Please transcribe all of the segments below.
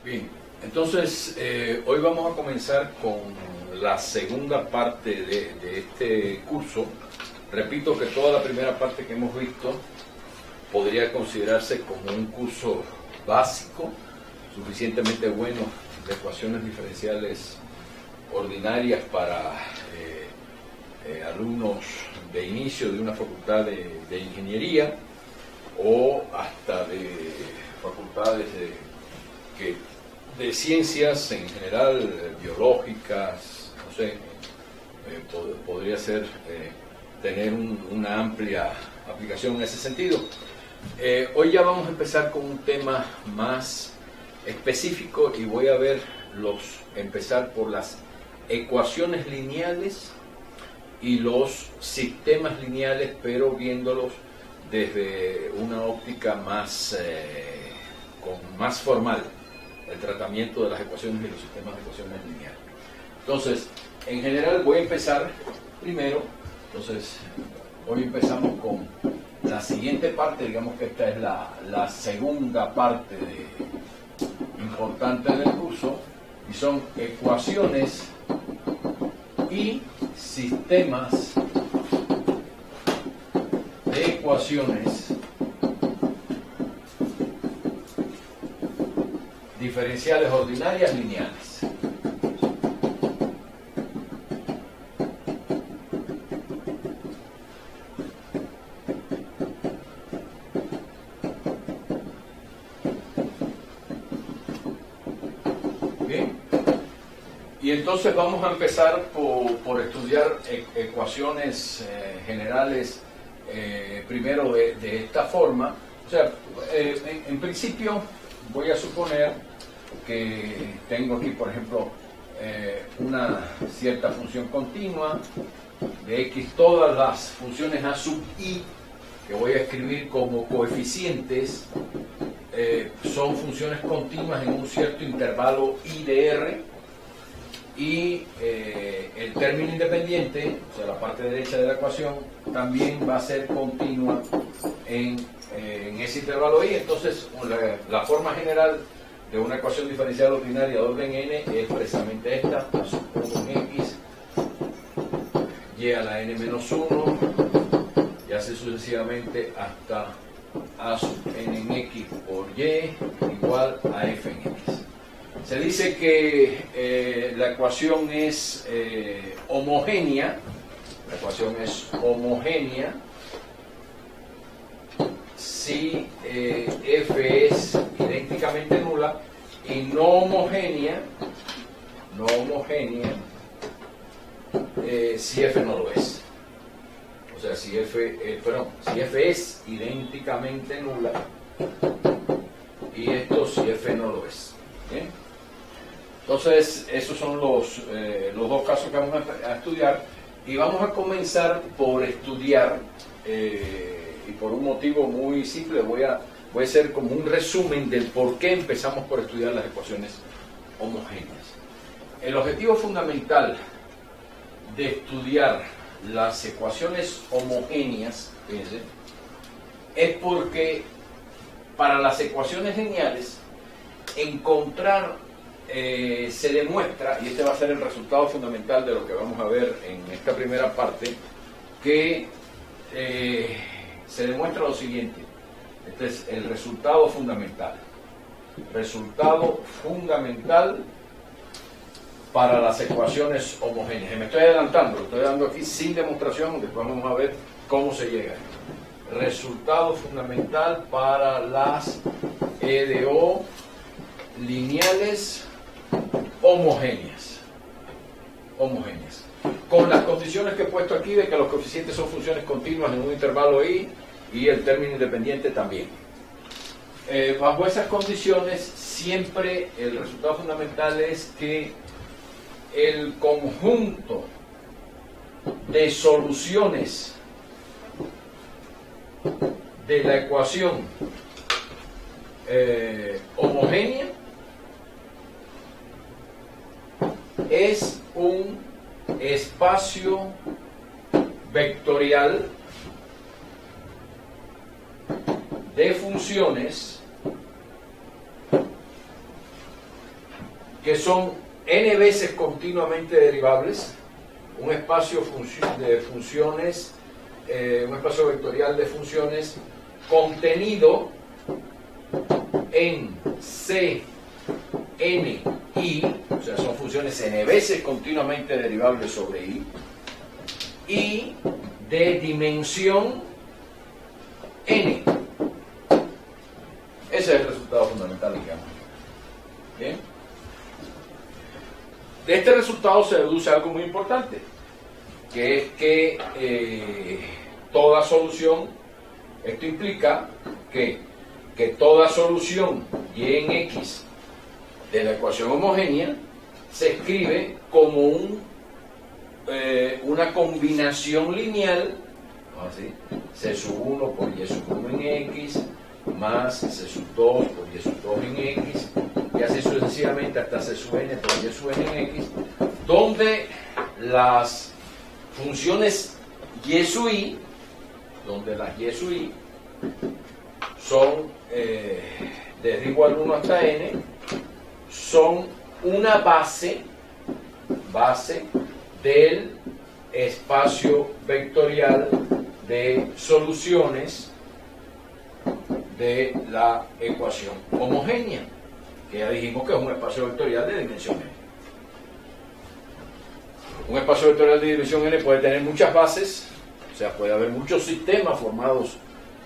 Bien, entonces hoy vamos a comenzar con la segunda parte de este curso. Repito que toda la primera parte que hemos visto podría considerarse como un curso básico, suficientemente bueno de ecuaciones diferenciales ordinarias para alumnos de inicio de una facultad de ingeniería o hasta de facultades de ciencias en general, biológicas, no sé, podría ser tener una amplia aplicación en ese sentido. Hoy ya vamos a empezar con un tema más específico y voy a empezar por las ecuaciones lineales y los sistemas lineales, pero viéndolos desde una óptica más formal, el tratamiento de las ecuaciones y los sistemas de ecuaciones lineales. Entonces, en general voy a empezar primero, hoy empezamos con la siguiente parte, digamos que esta es la segunda parte importante del curso, y son ecuaciones y sistemas de ecuaciones diferenciales ordinarias lineales. Bien, y entonces vamos a empezar por estudiar ecuaciones generales primero de esta forma. O sea, en principio voy a suponer que tengo aquí, por ejemplo, una cierta función continua de x, todas las funciones a sub i, que voy a escribir como coeficientes, son funciones continuas en un cierto intervalo i de r, y el término independiente, o sea, la parte derecha de la ecuación, también va a ser continua en ese intervalo i. Entonces, la forma general de una ecuación diferencial ordinaria de orden n es precisamente esta: a sub en x, y a la n menos 1, y así sucesivamente hasta a sub n en x por y igual a f en x. Se dice que la ecuación es homogénea. La ecuación es homogénea si f es idénticamente nula, y no homogénea si f no lo es. O sea, si f es idénticamente nula, y esto si f no lo es. ¿Bien? Entonces, esos son los dos casos que vamos a estudiar, y vamos a comenzar por estudiar, y por un motivo muy simple, voy a hacer como un resumen del por qué empezamos por estudiar las ecuaciones homogéneas. El objetivo fundamental de estudiar las ecuaciones homogéneas, fíjense, es porque para las ecuaciones lineales encontrar se demuestra, y este va a ser el resultado fundamental de lo que vamos a ver en esta primera parte, que se demuestra lo siguiente. Este es el resultado fundamental. Resultado fundamental para las ecuaciones homogéneas. Me estoy adelantando, lo estoy dando aquí sin demostración, después vamos a ver cómo se llega. Resultado fundamental para las EDO lineales homogéneas. Con las condiciones que he puesto aquí de que los coeficientes son funciones continuas en un intervalo i, y el término independiente también. Bajo esas condiciones, siempre el resultado fundamental es que el conjunto de soluciones de la ecuación homogénea es un espacio vectorial de funciones que son n veces continuamente derivables, un espacio de funciones, un espacio vectorial de funciones contenido en C, n, i, o sea, son funciones n veces continuamente derivables sobre i, y de dimensión n. Ese es el resultado fundamental, digamos. ¿Bien? De este resultado se deduce algo muy importante, que es que toda solución, esto implica que toda solución y en x de la ecuación homogénea se escribe como una combinación lineal, así, C sub 1 por y sub 1 en x, más C sub 2 por y sub 2 en x, y así sucesivamente hasta C sub n por y sub n en x, donde las funciones y sub i, son desde igual 1 hasta n, son una base del espacio vectorial de soluciones de la ecuación homogénea, que ya dijimos que es un espacio vectorial de dimensión n. Un espacio vectorial de dimensión n puede tener muchas bases, o sea, puede haber muchos sistemas formados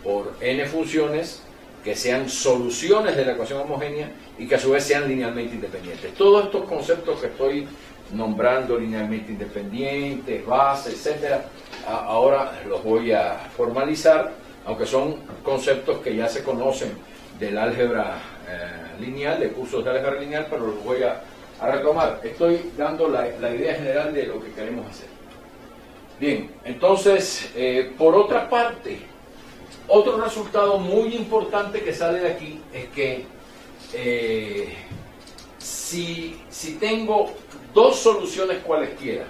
por n funciones que sean soluciones de la ecuación homogénea y que a su vez sean linealmente independientes. Todos estos conceptos que estoy nombrando, linealmente independientes, bases, etcétera, ahora los voy a formalizar, aunque son conceptos que ya se conocen del álgebra lineal, de cursos de álgebra lineal, pero los voy a retomar. Estoy dando la idea general de lo que queremos hacer. Bien, entonces, por otra parte, otro resultado muy importante que sale de aquí es que si tengo dos soluciones cualesquiera,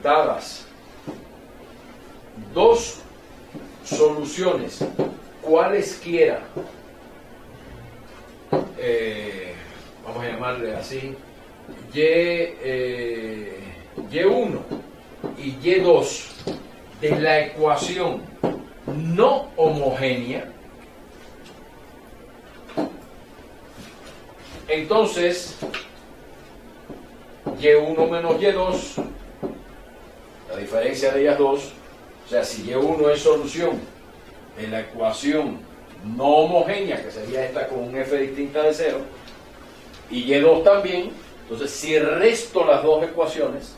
dadas dos soluciones cualesquiera, vamos a llamarle así, Y1 y Y2 de la ecuación no homogénea, entonces Y1 menos Y2, la diferencia de ellas dos, o sea, si Y1 es solución de la ecuación no homogénea, que sería esta con un f distinta de 0, y Y2 también, entonces si resto las dos ecuaciones,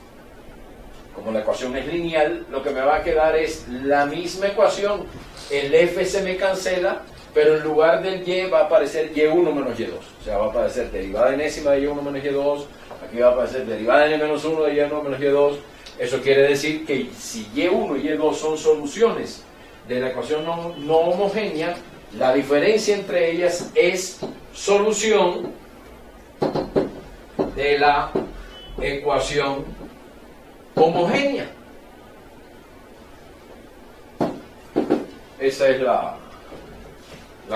como la ecuación es lineal, lo que me va a quedar es la misma ecuación, el f se me cancela, pero en lugar del y va a aparecer y1 menos y2, o sea, va a aparecer derivada enésima de y1 menos y2, aquí va a aparecer derivada n menos 1 de y1 menos y2. Eso quiere decir que si y1 y y2 son soluciones de la ecuación no homogénea, la diferencia entre ellas es solución de la ecuación homogénea. Esa es la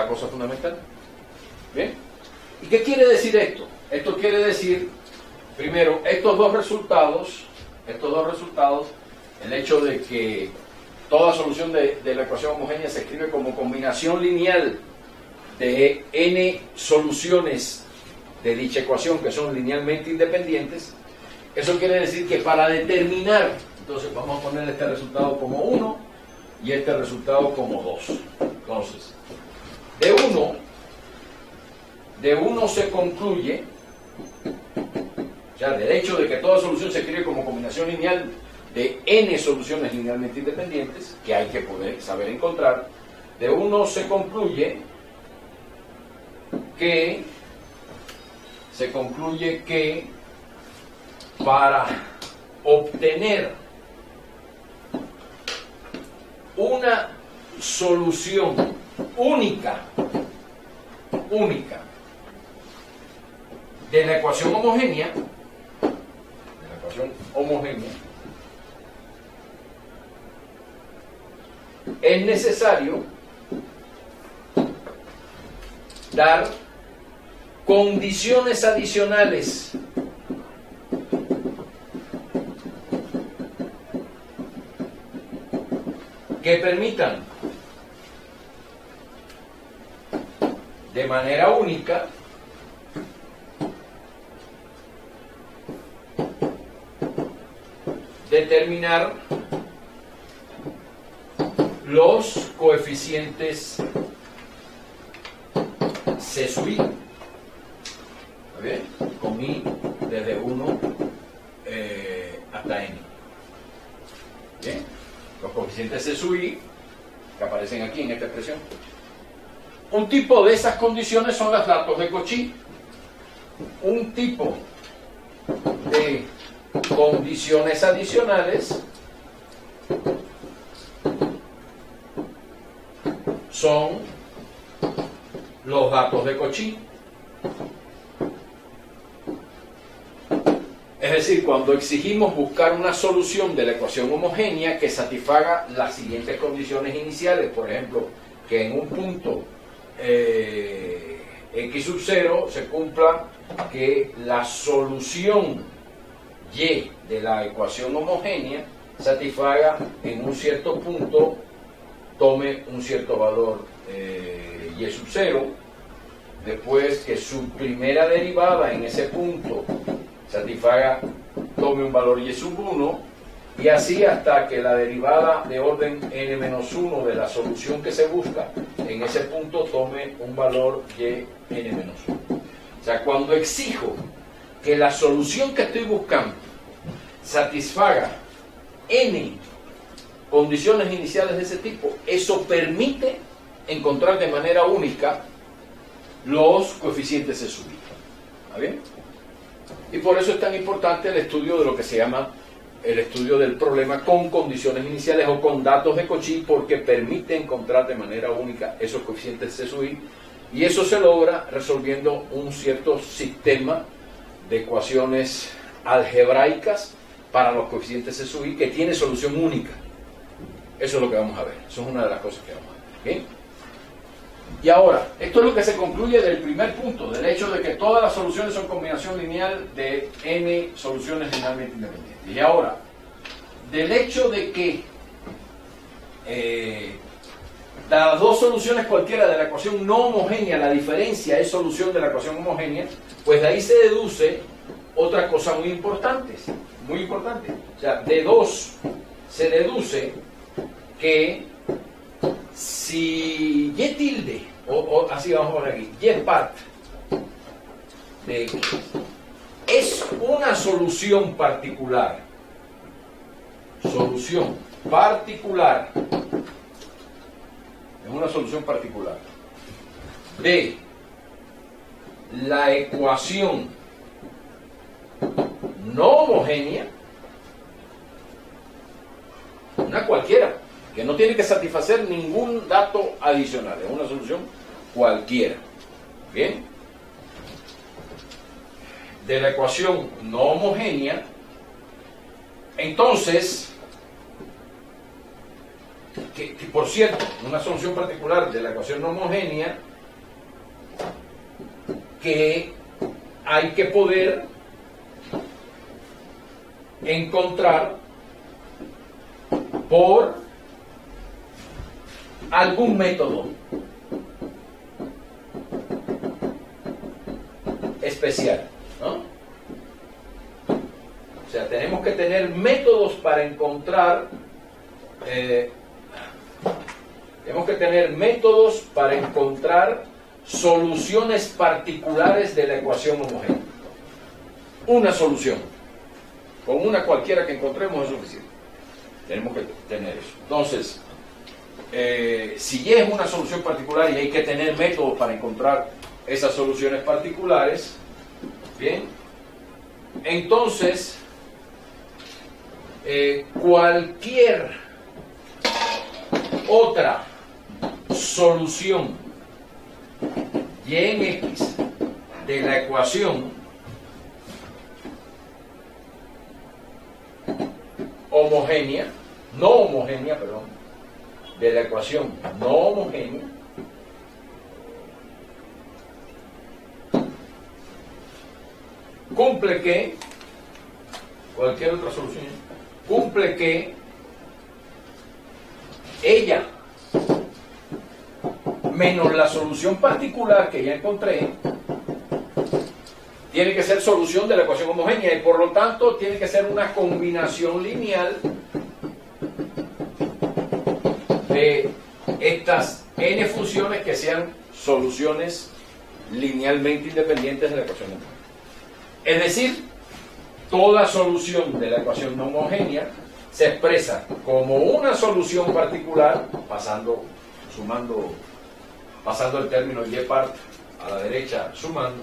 cosa fundamental. ¿Bien? ¿Y qué quiere decir esto? Esto quiere decir, primero, estos dos resultados, el hecho de que toda solución de la ecuación homogénea se escribe como combinación lineal de n soluciones de dicha ecuación que son linealmente independientes. Eso quiere decir que para determinar, entonces vamos a poner este resultado como 1 y este resultado como 2. Entonces, de 1 se concluye, o sea, del hecho de que toda solución se escribe como combinación lineal de n soluciones linealmente independientes, que hay que poder saber encontrar, de 1 se concluye que para obtener una solución única de la ecuación homogénea, es necesario dar condiciones adicionales que permitan de manera única determinar los coeficientes C sub i. ¿Está bien? Con i desde 1 hasta n. ¿Bien? Los coeficientes C sub i que aparecen aquí en esta expresión. Un tipo de esas condiciones son los datos de Cauchy. Un tipo de condiciones adicionales son los datos de Cauchy. Es decir, cuando exigimos buscar una solución de la ecuación homogénea que satisfaga las siguientes condiciones iniciales, por ejemplo, que en un punto x sub 0 se cumpla que la solución y de la ecuación homogénea satisfaga en un cierto punto, tome un cierto valor y sub 0, después que su primera derivada en ese punto satisfaga, tome un valor y sub 1, y así hasta que la derivada de orden n-1 de la solución que se busca en ese punto tome un valor y n-1. O sea, cuando exijo que la solución que estoy buscando satisfaga n condiciones iniciales de ese tipo, eso permite encontrar de manera única los coeficientes C sub i. ¿Está bien? Y por eso es tan importante el estudio de lo que se llama el estudio del problema con condiciones iniciales o con datos de Cauchy, porque permite encontrar de manera única esos coeficientes C sub i, y eso se logra resolviendo un cierto sistema de ecuaciones algebraicas para los coeficientes C sub i que tiene solución única. Eso es lo que vamos a ver. Eso es una de las cosas que vamos a ver. ¿Okay? Y ahora, esto es lo que se concluye del primer punto, del hecho de que todas las soluciones son combinación lineal de n soluciones linealmente independientes. Y ahora, del hecho de que las dos soluciones cualquiera de la ecuación no homogénea, la diferencia es solución de la ecuación homogénea, pues de ahí se deduce otra cosa muy importante. Muy importante. O sea, de 2 se deduce que si y tilde, o así vamos a poner aquí, y part de x es una solución particular, es una solución particular de la ecuación no homogénea, una cualquiera, que no tiene que satisfacer ningún dato adicional, es una solución cualquiera. Bien, de la ecuación no homogénea, entonces, que por cierto, una solución particular de la ecuación no homogénea, que hay que poder encontrar por algún método especial, ¿no? O sea, tenemos que tener métodos para encontrar soluciones particulares de la ecuación homogénea. Una solución, con una cualquiera que encontremos es suficiente. Tenemos que tener eso. Entonces, si ya es una solución particular y hay que tener métodos para encontrar esas soluciones particulares, bien, entonces cualquier otra solución y en x de la ecuación homogénea, no homogénea, perdón, de la ecuación no homogénea, cumple que, cualquier otra solución, cumple que ella menos la solución particular que ya encontré tiene que ser solución de la ecuación homogénea y por lo tanto tiene que ser una combinación lineal de estas n funciones que sean soluciones linealmente independientes de la ecuación homogénea. Es decir, toda solución de la ecuación no homogénea se expresa como una solución particular, pasando el término y part a la derecha, sumando,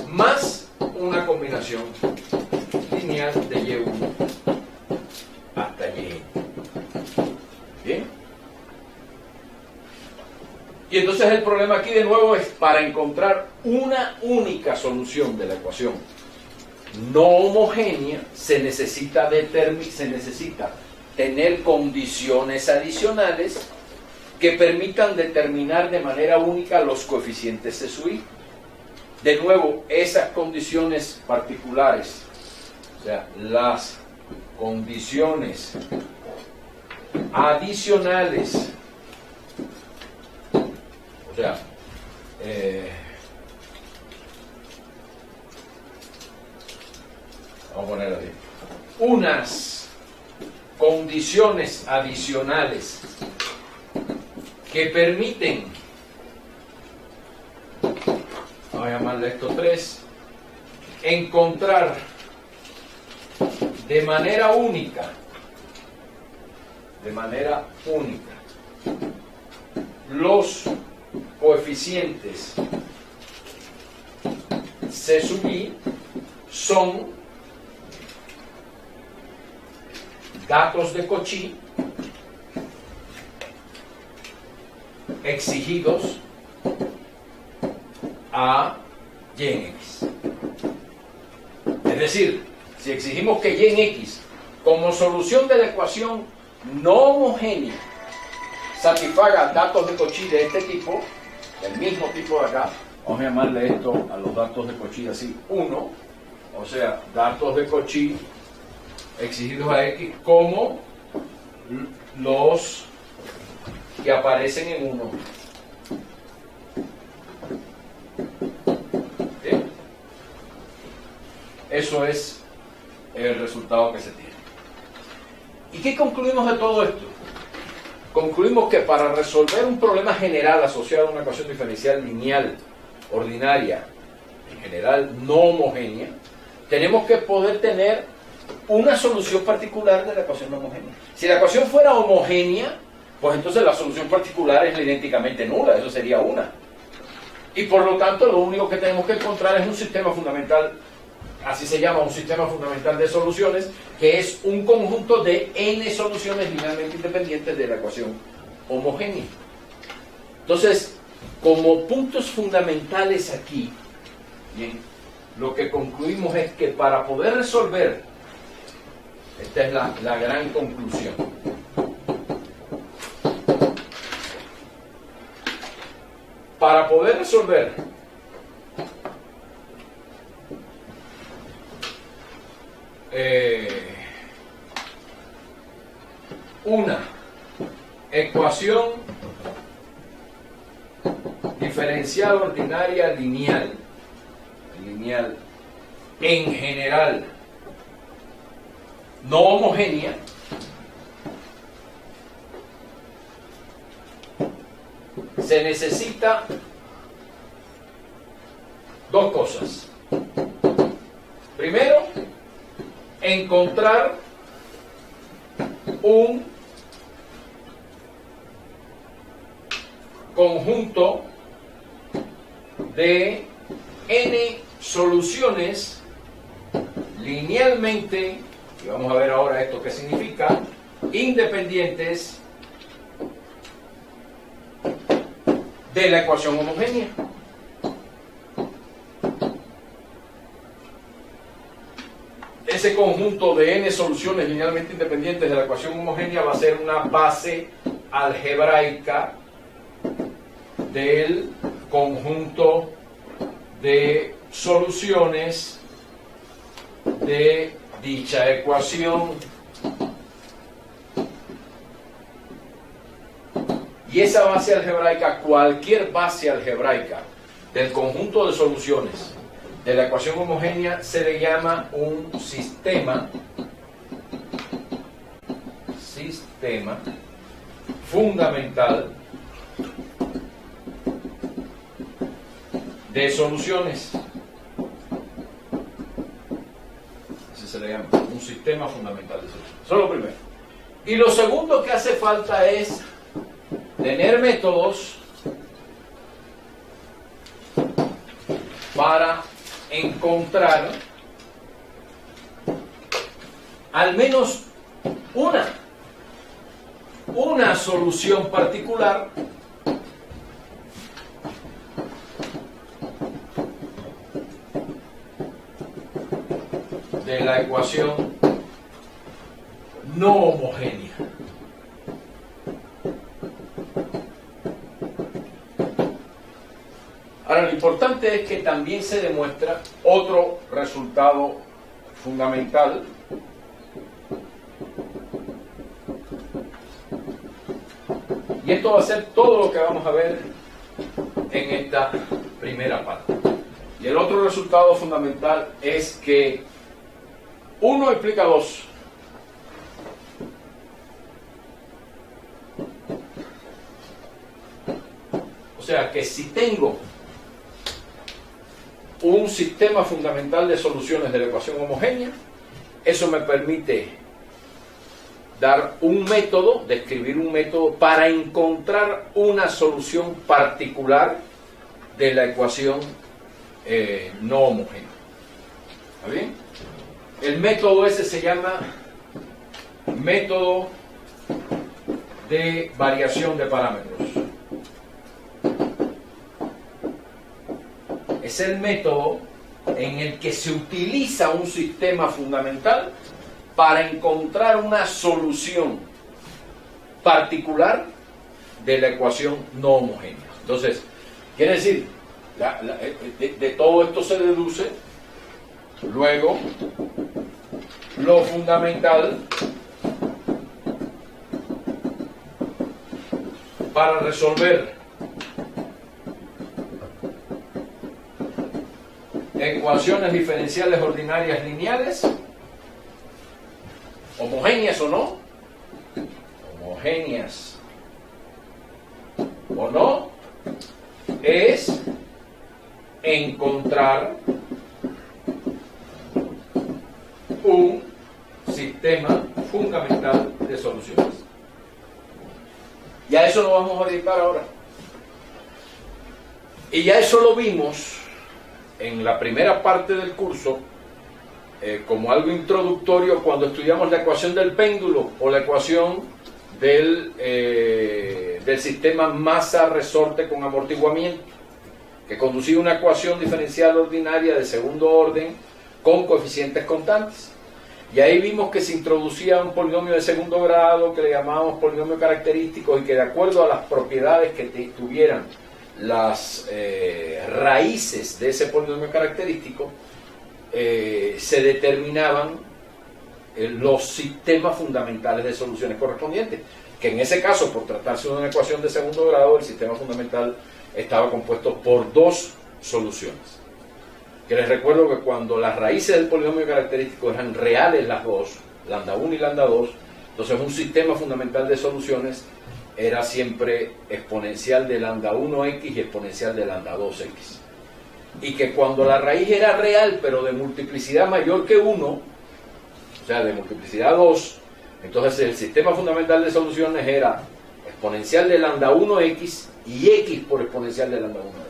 más una combinación lineal de y1 hasta y. ¿Bien? Y entonces el problema aquí de nuevo es para encontrar una única solución de la ecuación no homogénea se necesita tener condiciones adicionales que permitan determinar de manera única los coeficientes de su i. De nuevo, esas condiciones particulares, o sea, las condiciones adicionales, o sea, vamos a poner así, unas condiciones adicionales que permiten, vamos a llamarle esto 3, encontrar de manera única los coeficientes C sub i son datos de Cauchy exigidos a y en x. Es decir, si exigimos que y en x como solución de la ecuación no homogénea satisfaga datos de Cauchy de este tipo, del mismo tipo de acá, vamos a llamarle esto a los datos de Cauchy así, 1, o sea, datos de Cauchy exigidos a x como los que aparecen en 1. ¿Bien? Eso es el resultado que se tiene. ¿Y qué concluimos de todo esto? Concluimos que para resolver un problema general asociado a una ecuación diferencial lineal ordinaria, en general no homogénea, tenemos que poder tener una solución particular de la ecuación no homogénea. Si la ecuación fuera homogénea, pues entonces la solución particular es idénticamente nula, eso sería una. Y por lo tanto lo único que tenemos que encontrar es un sistema fundamental, así se llama, un sistema fundamental de soluciones, que es un conjunto de n soluciones linealmente independientes de la ecuación homogénea. Entonces, como puntos fundamentales aquí, bien, lo que concluimos es que para poder resolver, esta es la gran conclusión, para poder resolver una ecuación diferencial ordinaria lineal en general no homogénea, se necesita dos cosas. Primero, encontrar un conjunto de n soluciones linealmente, y vamos a ver ahora esto qué significa, independientes de la ecuación homogénea. Ese conjunto de n soluciones linealmente independientes de la ecuación homogénea va a ser una base algebraica del conjunto de soluciones de dicha ecuación. Y esa base algebraica, cualquier base algebraica del conjunto de soluciones de la ecuación homogénea, se le llama un sistema fundamental de soluciones. Así se le llama, un sistema fundamental de soluciones. Eso es lo primero. Y lo segundo que hace falta es tener métodos para encontrar al menos una solución particular de la ecuación no homogénea. Ahora, lo importante es que también se demuestra otro resultado fundamental, y esto va a ser todo lo que vamos a ver en esta primera parte. Y el otro resultado fundamental es que 1 implica 2. O sea que si tengo un sistema fundamental de soluciones de la ecuación homogénea, eso me permite dar un método, describir un método para encontrar una solución particular de la ecuación no homogénea. ¿Está bien? El método ese se llama método de variación de parámetros. Es el método en el que se utiliza un sistema fundamental para encontrar una solución particular de la ecuación no homogénea. Entonces, quiere decir, de todo esto se deduce luego lo fundamental para resolver ecuaciones diferenciales ordinarias lineales, homogéneas o no, es encontrar un sistema fundamental de soluciones. Ya eso lo vamos a orientar ahora. Y ya eso lo vimos en la primera parte del curso como algo introductorio cuando estudiamos la ecuación del péndulo o la ecuación del sistema masa-resorte con amortiguamiento, que conducía a una ecuación diferencial ordinaria de segundo orden con coeficientes constantes. Y ahí vimos que se introducía un polinomio de segundo grado que le llamábamos polinomio carakterístico y que de acuerdo a las propiedades que tuvieran las raíces de ese polinomio característico se determinaban los sistemas fundamentales de soluciones correspondientes, que en ese caso, por tratarse de una ecuación de segundo grado, el sistema fundamental estaba compuesto por dos soluciones. Que les recuerdo que cuando las raíces del polinomio característico eran reales las dos, lambda 1 y lambda 2, entonces un sistema fundamental de soluciones era siempre exponencial de lambda 1x y exponencial de lambda 2x. Y que cuando la raíz era real, pero de multiplicidad mayor que 1, o sea, de multiplicidad 2, entonces el sistema fundamental de soluciones era exponencial de lambda 1x y x por exponencial de lambda 1x.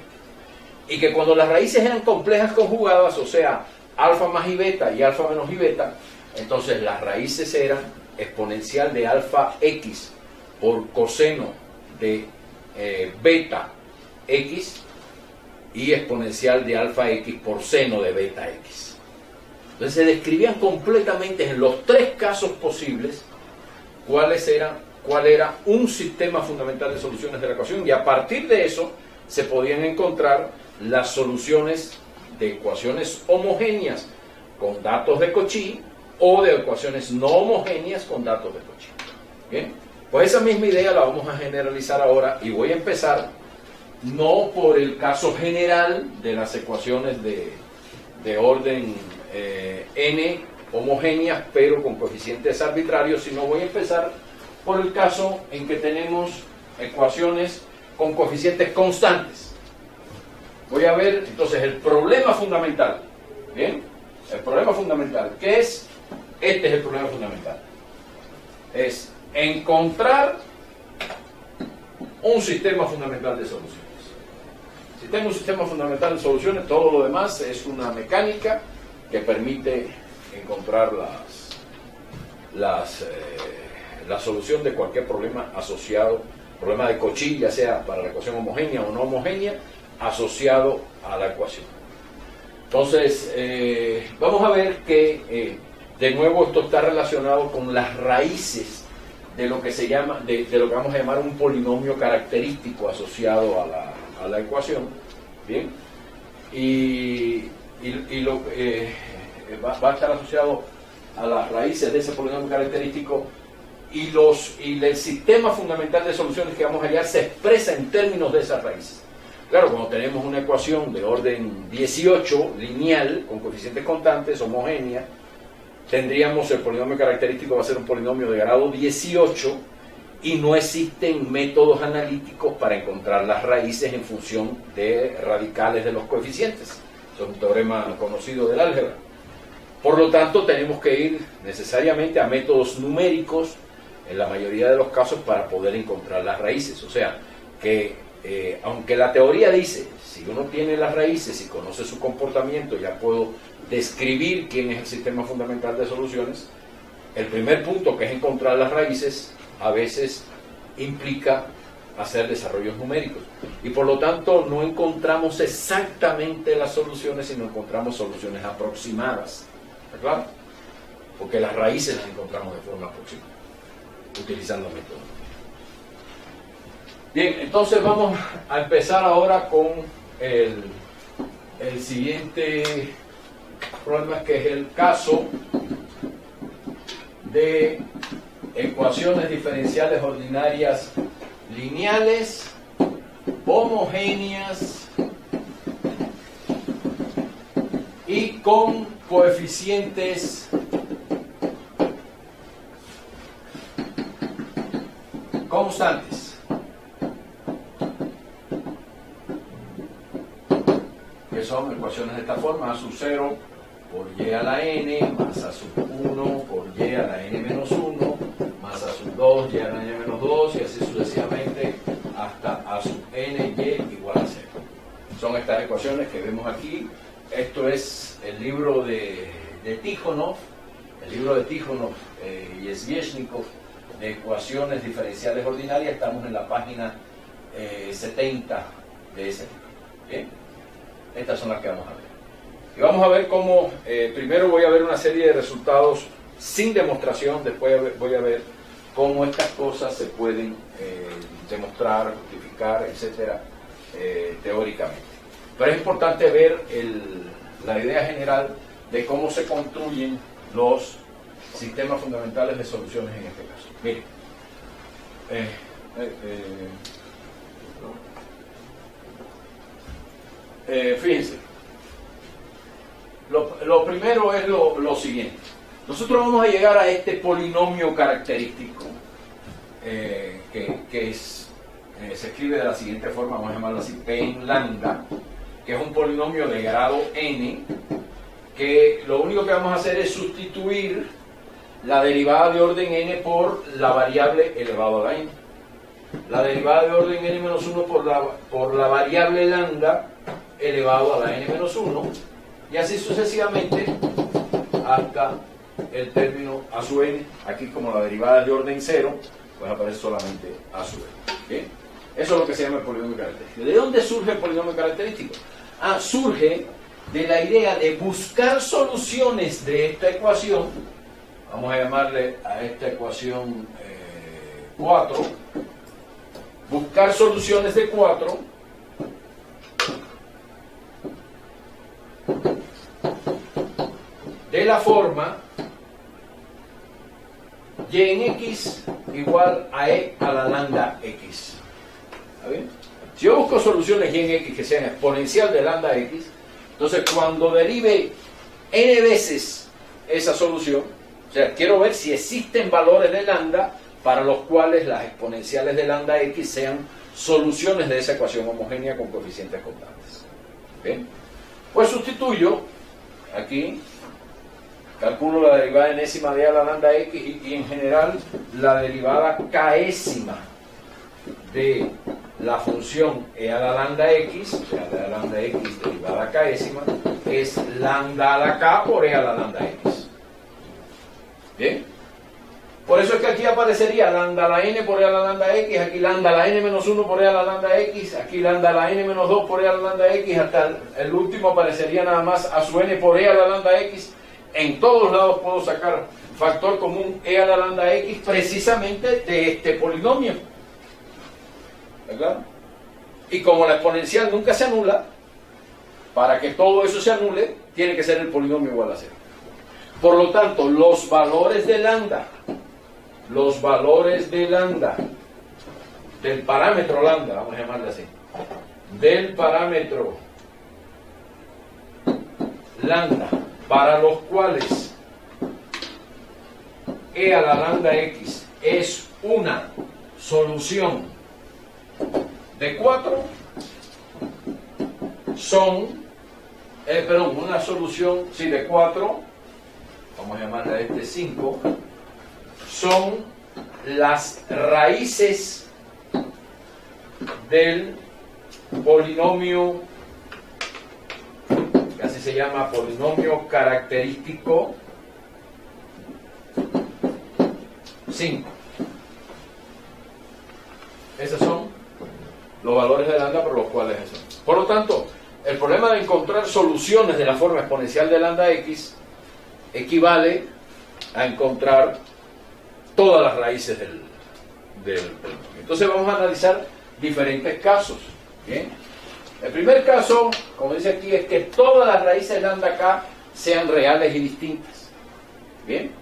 Y que cuando las raíces eran complejas conjugadas, o sea, alfa más y beta y alfa menos y beta, entonces las raíces eran exponencial de alfa x por coseno de beta x y exponencial de alfa x por seno de beta x. Entonces se describían completamente en los tres casos posibles cuál era un sistema fundamental de soluciones de la ecuación, y a partir de eso se podían encontrar las soluciones de ecuaciones homogéneas con datos de Cauchy o de ecuaciones no homogéneas con datos de Cauchy. Bien, pues esa misma idea la vamos a generalizar ahora y voy a empezar no por el caso general de las ecuaciones de orden n homogéneas pero con coeficientes arbitrarios, sino voy a empezar por el caso en que tenemos ecuaciones con coeficientes constantes. Voy a ver entonces el problema fundamental. Bien, el problema fundamental, ¿qué es? Este es el problema fundamental. Es encontrar un sistema fundamental de soluciones. Si tengo un sistema fundamental de soluciones, todo lo demás es una mecánica que permite encontrar la solución de cualquier problema asociado, problema de Cauchy, ya sea para la ecuación homogénea o no homogénea, asociado a la ecuación. Entonces, vamos a ver que, de nuevo, esto está relacionado con las raíces de lo que se llama, de lo que vamos a llamar un polinomio característico asociado a la ecuación. Bien, y va a estar asociado a las raíces de ese polinomio característico, y el sistema fundamental de soluciones que vamos a hallar se expresa en términos de esas raíces. Claro, cuando tenemos una ecuación de orden 18, lineal, con coeficientes constantes, homogénea, tendríamos el polinomio característico, va a ser un polinomio de grado 18, y no existen métodos analíticos para encontrar las raíces en función de radicales de los coeficientes. Eso es un teorema conocido del álgebra. Por lo tanto, tenemos que ir necesariamente a métodos numéricos en la mayoría de los casos para poder encontrar las raíces. O sea, que aunque la teoría dice, si uno tiene las raíces y conoce su comportamiento, ya puedo describir quién es el sistema fundamental de soluciones, el primer punto, que es encontrar las raíces, a veces implica hacer desarrollos numéricos. Y por lo tanto no encontramos exactamente las soluciones, sino encontramos soluciones aproximadas. ¿Está claro? Porque las raíces las encontramos de forma aproximada, utilizando métodos. Bien, entonces vamos a empezar ahora con el siguiente problema, que es el caso de ecuaciones diferenciales ordinarias lineales, homogéneas y con coeficientes constantes. Que son ecuaciones de esta forma: a sub 0 por y a la n, más a sub 1 por y a la n menos 1, más a sub 2 y a la n menos 2, y así sucesivamente hasta a sub n y igual a 0. Son estas ecuaciones que vemos aquí. Esto es el libro de Tikhonov, y Sveshnikov, de ecuaciones diferenciales ordinarias. Estamos en la página 70 de ese libro. Bien, estas son las que vamos a ver. Y vamos a ver cómo, primero voy a ver una serie de resultados sin demostración, después voy a ver cómo estas cosas se pueden demostrar, justificar, etcétera, teóricamente. Pero es importante ver la idea general de cómo se construyen los sistemas fundamentales de soluciones en este caso. Miren, fíjense, lo primero es lo siguiente. Nosotros vamos a llegar a este polinomio característico que se escribe de la siguiente forma, vamos a llamarlo así, P en lambda, que es un polinomio de grado n, que lo único que vamos a hacer es sustituir la derivada de orden n por la variable elevado a la n. La derivada de orden n menos 1 por la variable lambda elevado a la n menos 1, y así sucesivamente hasta el término a sub n. Aquí, como la derivada es de orden 0, pues aparece solamente a sub n. ¿Bien? Eso es lo que se llama el polinomio característico. ¿De dónde surge el polinomio característico? Surge de la idea de buscar soluciones de esta ecuación. Vamos a llamarle a esta ecuación 4. Buscar soluciones de 4 de la forma y en x igual a e a la lambda x. ¿Está bien? Si yo busco soluciones y en x que sean exponencial de lambda x, entonces cuando derive n veces esa solución, o sea, quiero ver si existen valores de lambda para los cuales las exponenciales de lambda x sean soluciones de esa ecuación homogénea con coeficientes constantes. ¿Bien? Pues sustituyo aquí, calculo la derivada enésima de a la lambda x y en general la derivada késima de la función e a la lambda x, o sea, de a la lambda x derivada késima, es lambda a la k por e a la lambda x. ¿Bien? Por eso es que aquí aparecería lambda a la n por e a la lambda x, aquí lambda a la n menos 1 por e a la lambda x, aquí lambda a la n menos 2 por e a la lambda x, hasta el último aparecería nada más a su n por e a la lambda x. En todos lados puedo sacar factor común e a la lambda x precisamente de este polinomio. ¿Está claro? Y como la exponencial nunca se anula, para que todo eso se anule, tiene que ser el polinomio igual a 0. Por lo tanto, los valores de lambda, del parámetro lambda, vamos a llamarle así, del parámetro lambda, para los cuales e a la lambda x es una solución de 4, son, una solución, sí, de 4, vamos a llamarle a este 5, son las raíces del polinomio, que así se llama polinomio característico 5. Esos son los valores de lambda por los cuales eso. Por lo tanto, el problema de encontrar soluciones de la forma exponencial de lambda x equivale a encontrar todas las raíces del polinomio. Entonces vamos a analizar diferentes casos. ¿Bien? El primer caso, como dice aquí, es que todas las raíces lambda k sean reales y distintas. ¿Bien?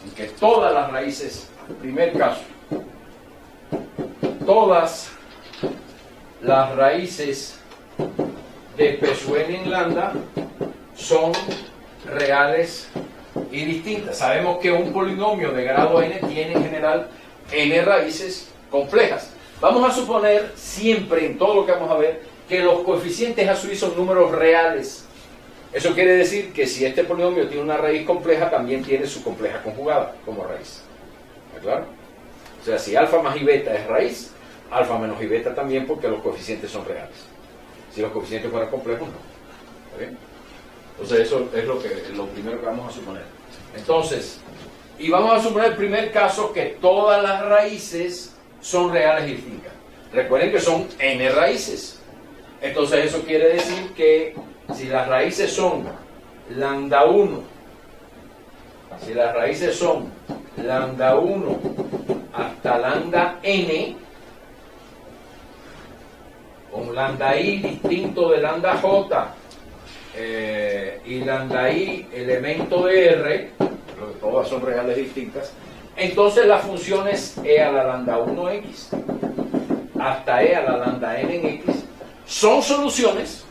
Y que todas las raíces, primer caso, todas las raíces de P sub n en lambda son reales y distintas. Sabemos que un polinomio de grado n tiene en general n raíces complejas. Vamos a suponer siempre en todo lo que vamos a ver que los coeficientes a su i son números reales. Eso quiere decir que si este polinomio tiene una raíz compleja, también tiene su compleja conjugada como raíz. ¿Está claro? O sea, si alfa más i beta es raíz, alfa menos i beta también, porque los coeficientes son reales. Si los coeficientes fueran complejos, no. ¿Está bien? Entonces eso es lo primero que vamos a suponer. Entonces, y vamos a suponer el primer caso que todas las raíces son reales y distintas. Recuerden que son n raíces. Entonces eso quiere decir que si las raíces son lambda 1, si las raíces son lambda 1 hasta lambda n, con lambda i distinto de lambda j y lambda i elemento de r, todas son reales distintas, entonces la función es e a la lambda 1x hasta e a la lambda n en x, son soluciones.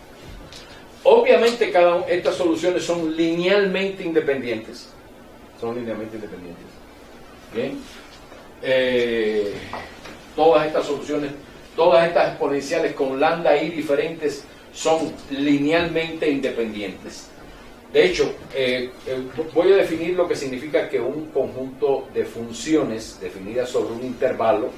Obviamente estas soluciones son linealmente independientes. Bien. Todas estas soluciones, todas estas exponenciales con lambda i diferentes son linealmente independientes. De hecho, voy a definir lo que significa que un conjunto de funciones definidas sobre un intervalo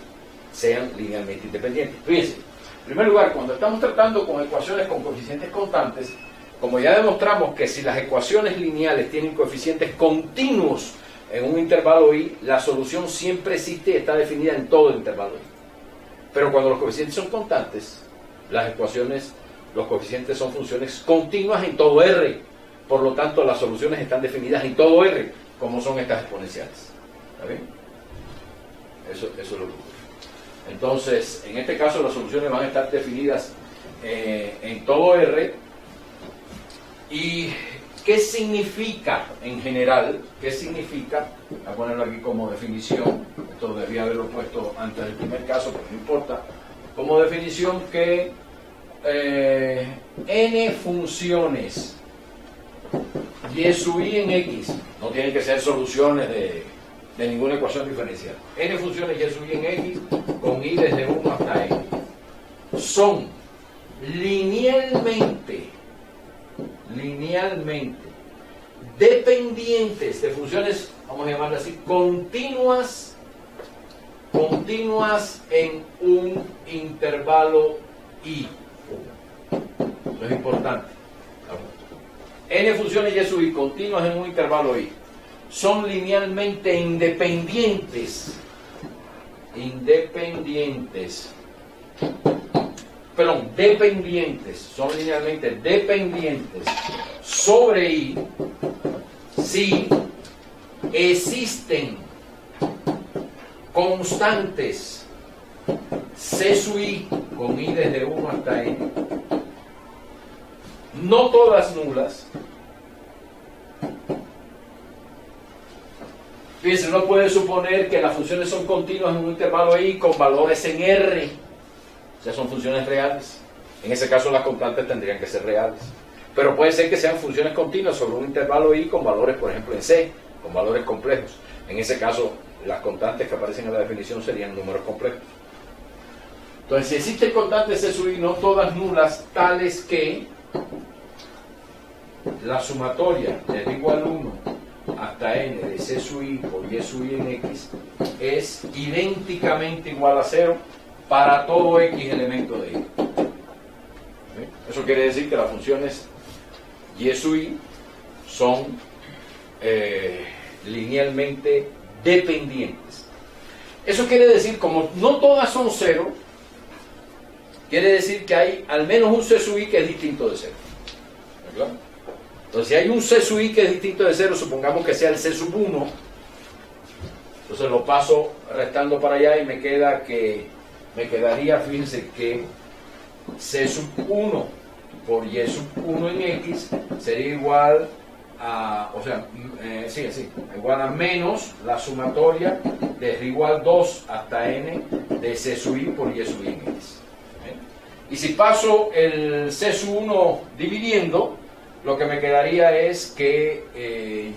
sean linealmente independientes. Fíjense, en primer lugar, cuando estamos tratando con ecuaciones con coeficientes constantes, como ya demostramos que si las ecuaciones lineales tienen coeficientes continuos en un intervalo i, la solución siempre existe y está definida en todo el intervalo i. Pero cuando los coeficientes son constantes, los coeficientes son funciones continuas en todo R. Por lo tanto, las soluciones están definidas en todo R, como son estas exponenciales. ¿Está bien? Eso es lo que ocurre. Entonces, en este caso, las soluciones van a estar definidas en todo R. ¿Y ¿qué significa en general? ¿Qué significa? Voy a ponerlo aquí como definición. Esto debía haberlo puesto antes del primer caso, pero no importa. Como definición que n funciones y sub i en x, no tienen que ser soluciones de ninguna ecuación diferencial. N funciones y sub i en x con i desde 1 hasta n son linealmente dependientes de funciones, vamos a llamarlas así, continuas en un intervalo i. Eso es importante. N funciones y sub i continuas en un intervalo i son linealmente son linealmente dependientes sobre i si existen constantes c sub i con i desde 1 hasta n, no todas nulas. Fíjense, uno puede suponer que las funciones son continuas en un intervalo i con valores en R, o sea, son funciones reales. En ese caso las constantes tendrían que ser reales. Pero puede ser que sean funciones continuas sobre un intervalo i con valores, por ejemplo, en C, con valores complejos. En ese caso, las constantes que aparecen en la definición serían números complejos. Entonces, si existen constantes C sub i, no todas nulas, tales que la sumatoria desde igual 1 hasta n de c sub i por y sub i en x es idénticamente igual a 0 para todo x elemento de i. Eso quiere decir que las funciones y sub i son linealmente dependientes. Eso quiere decir, como no todas son 0, quiere decir que hay al menos un c sub i que es distinto de 0. ¿Está claro? Entonces, si hay un c sub i que es distinto de 0, supongamos que sea el c sub 1, entonces lo paso restando para allá y me quedaría, fíjense, que c sub 1 por y sub 1 en x sería igual a, igual a menos la sumatoria desde igual 2 hasta n de c sub i por y sub i en x. Y si paso el c sub 1 dividiendo, lo que me quedaría es que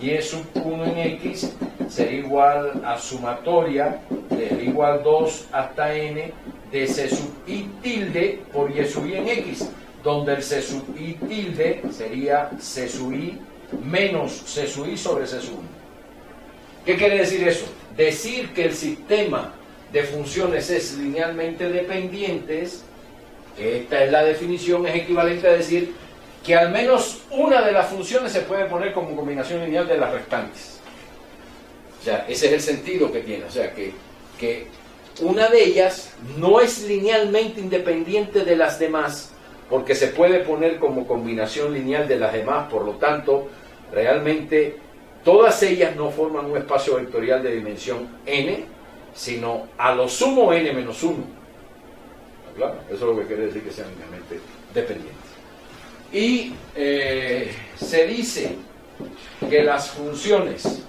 y sub 1 en x sería igual a sumatoria desde igual 2 hasta n de c sub i tilde por y sub i en x, donde el c sub i tilde sería c sub i menos c sub i sobre c sub 1. ¿Qué quiere decir eso? Decir que el sistema de funciones es linealmente dependientes, esta es la definición, es equivalente a decir que al menos una de las funciones se puede poner como combinación lineal de las restantes. O sea, ese es el sentido que tiene. O sea, que una de ellas no es linealmente independiente de las demás, porque se puede poner como combinación lineal de las demás. Por lo tanto, realmente todas ellas no forman un espacio vectorial de dimensión n, sino a lo sumo n menos 1. ¿Claro? Eso es lo que quiere decir que sean linealmente dependientes. Y se dice que las funciones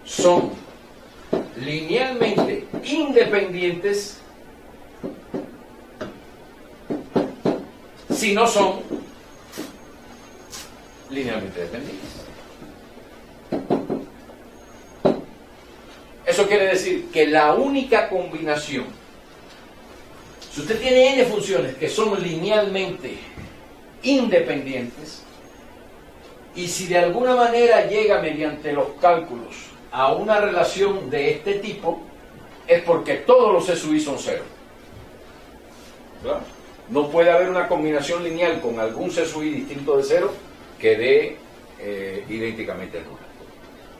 son linealmente independientes si no son linealmente dependientes. Eso quiere decir que la única combinación, si usted tiene n funciones que son linealmente independientes, y si de alguna manera llega mediante los cálculos a una relación de este tipo, es porque todos los c sub i son 0. ¿Verdad? No puede haber una combinación lineal con algún c sub i distinto de 0 que dé idénticamente nula.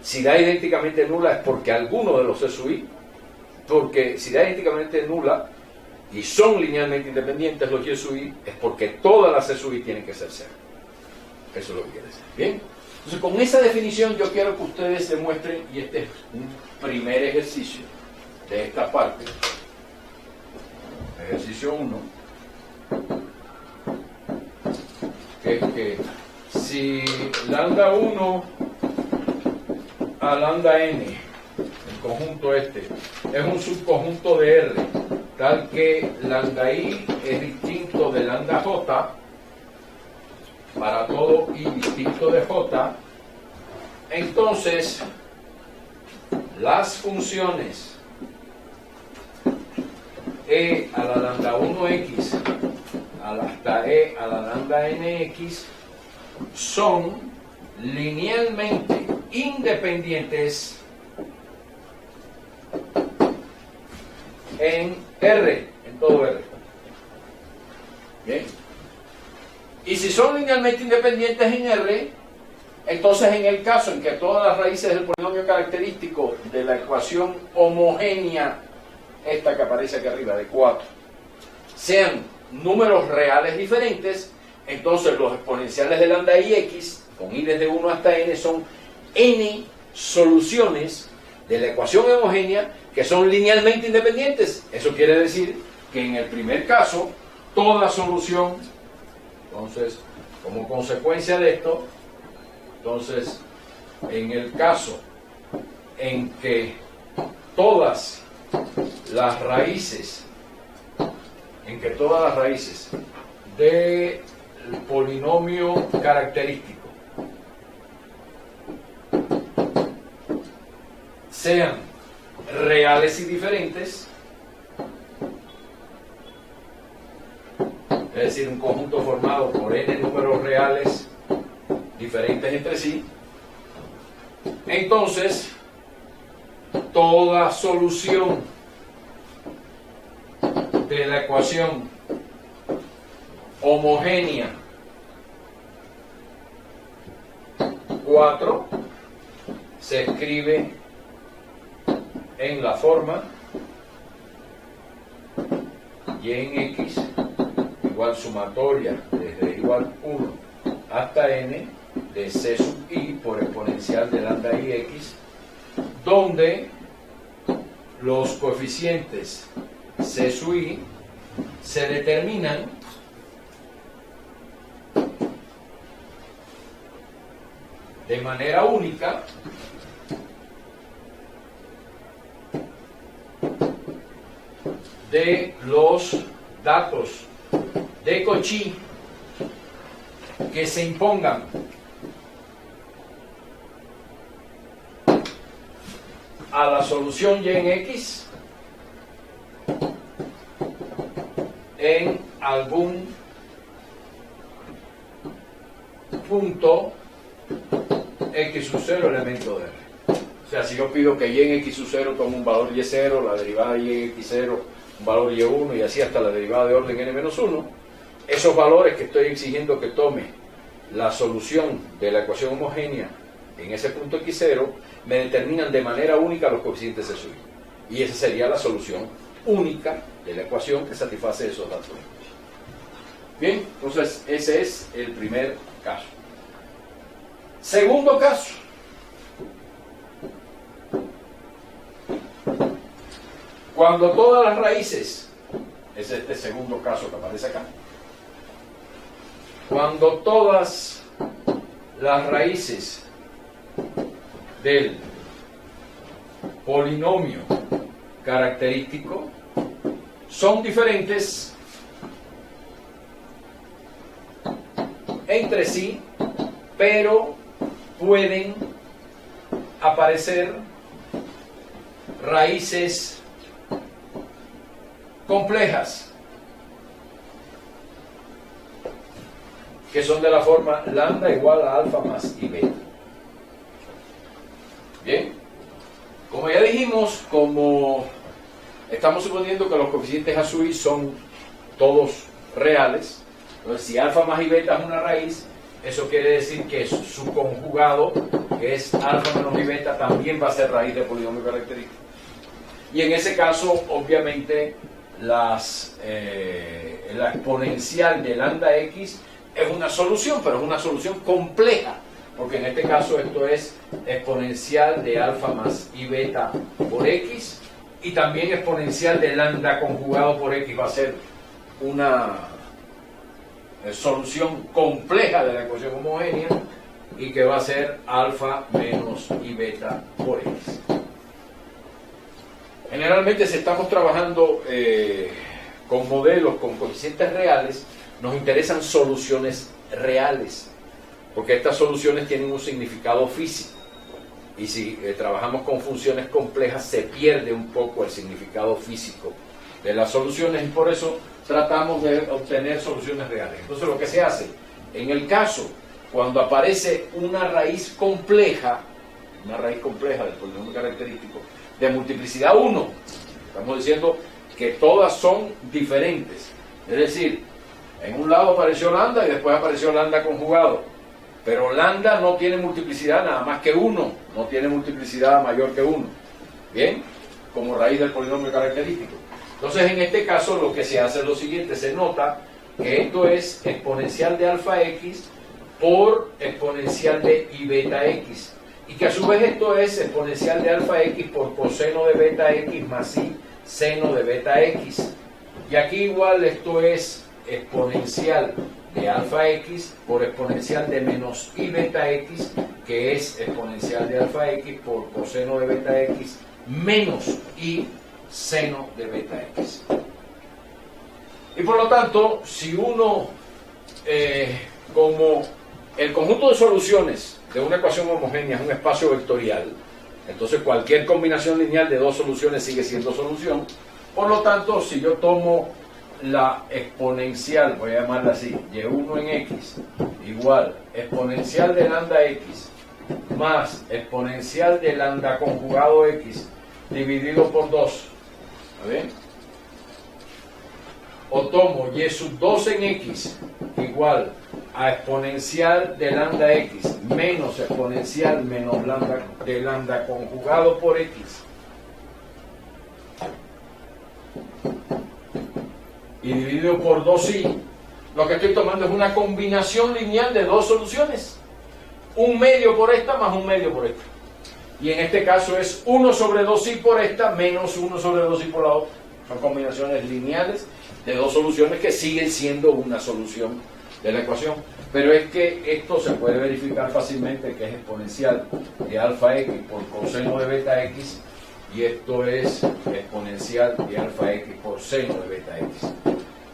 Si da idénticamente nula es porque alguno de los c sub i, porque si da idénticamente nula y son linealmente independientes los y sub i, es porque todas las c sub i tienen que ser 0. Eso es lo que quiere decir. Bien, entonces con esa definición yo quiero que ustedes demuestren, y este es un primer ejercicio de esta parte, ejercicio 1, es que si lambda 1 a lambda n, el conjunto este, es un subconjunto de R, tal que lambda i es distinto de lambda j, para todo i distinto de j, entonces las funciones e a la lambda 1x hasta e a la lambda nx son linealmente independientes en R, en todo R. Bien. Y si son linealmente independientes en R, entonces en el caso en que todas las raíces del polinomio característico de la ecuación homogénea, esta que aparece aquí arriba, de 4, sean números reales diferentes, entonces los exponenciales de lambda y x, con i desde 1 hasta n, son n soluciones de la ecuación homogénea que son linealmente independientes. Eso quiere decir que en el primer caso, toda solución, entonces, como consecuencia de esto, entonces, en el caso en que todas las raíces del polinomio característico sean reales y diferentes, es decir, un conjunto formado por n números reales diferentes entre sí, entonces toda solución de la ecuación homogénea 4 se escribe en la forma y en x igual sumatoria desde igual 1 hasta n de c sub i por exponencial de lambda i x, donde los coeficientes c sub i se determinan de manera única de los datos de Cauchy que se impongan a la solución y en x en algún punto x sub 0 elemento de R. O sea, si yo pido que y en x sub 0 tome un valor y0, la derivada de y en x0 un valor y1 y así hasta la derivada de orden n-1, esos valores que estoy exigiendo que tome la solución de la ecuación homogénea en ese punto x0 me determinan de manera única los coeficientes c sub i. Y esa sería la solución única de la ecuación que satisface esos datos. Bien, entonces ese es el primer caso. Segundo caso. Cuando todas las raíces, es este segundo caso que aparece acá, cuando todas las raíces del polinomio característico son diferentes entre sí, pero pueden aparecer raíces complejas que son de la forma lambda igual a alfa más y beta. Bien, como ya dijimos, como estamos suponiendo que los coeficientes a sub i son todos reales, entonces si alfa más y beta es una raíz, eso quiere decir que su conjugado, que es alfa menos y beta, también va a ser raíz de polinomio característico. Y en ese caso, obviamente, la exponencial de lambda x es una solución, pero es una solución compleja, porque en este caso esto es exponencial de alfa más y beta por x, y también exponencial de lambda conjugado por x va a ser una solución compleja de la ecuación homogénea y que va a ser alfa menos y beta por x. Generalmente si estamos trabajando con modelos con coeficientes reales, nos interesan soluciones reales, porque estas soluciones tienen un significado físico. Y si trabajamos con funciones complejas, se pierde un poco el significado físico de las soluciones y por eso tratamos de obtener soluciones reales. Entonces lo que se hace, en el caso, cuando aparece una raíz compleja del polinomio característico, de multiplicidad 1, estamos diciendo que todas son diferentes. Es decir, en un lado apareció lambda y después apareció lambda conjugado. Pero lambda no tiene multiplicidad nada más que 1, no tiene multiplicidad mayor que 1. ¿Bien? Como raíz del polinomio característico. Entonces, en este caso, lo que se hace es lo siguiente: se nota que esto es exponencial de alfa x por exponencial de i beta x. Y que a su vez esto es exponencial de alfa x por coseno de beta x más i seno de beta x. Y aquí igual esto es exponencial de alfa x por exponencial de menos i beta x, que es exponencial de alfa x por coseno de beta x menos i seno de beta x. Y por lo tanto, si uno, como el conjunto de soluciones de una ecuación homogénea es un espacio vectorial, entonces cualquier combinación lineal de dos soluciones sigue siendo solución. Por lo tanto, si yo tomo la exponencial, voy a llamarla así, y1 en x, igual exponencial de lambda x más exponencial de lambda conjugado x dividido por 2, ¿está bien? O tomo y sub 2 en x igual a exponencial de lambda x menos exponencial menos lambda de lambda conjugado por x y dividido por 2i, lo que estoy tomando es una combinación lineal de dos soluciones, un medio por esta más un medio por esta, y en este caso es 1 sobre 2i por esta menos 1 sobre 2i por la otra. Son combinaciones lineales de dos soluciones que siguen siendo una solución de la ecuación, pero es que esto se puede verificar fácilmente que es exponencial de alfa x por coseno de beta x y esto es exponencial de alfa x por seno de beta x.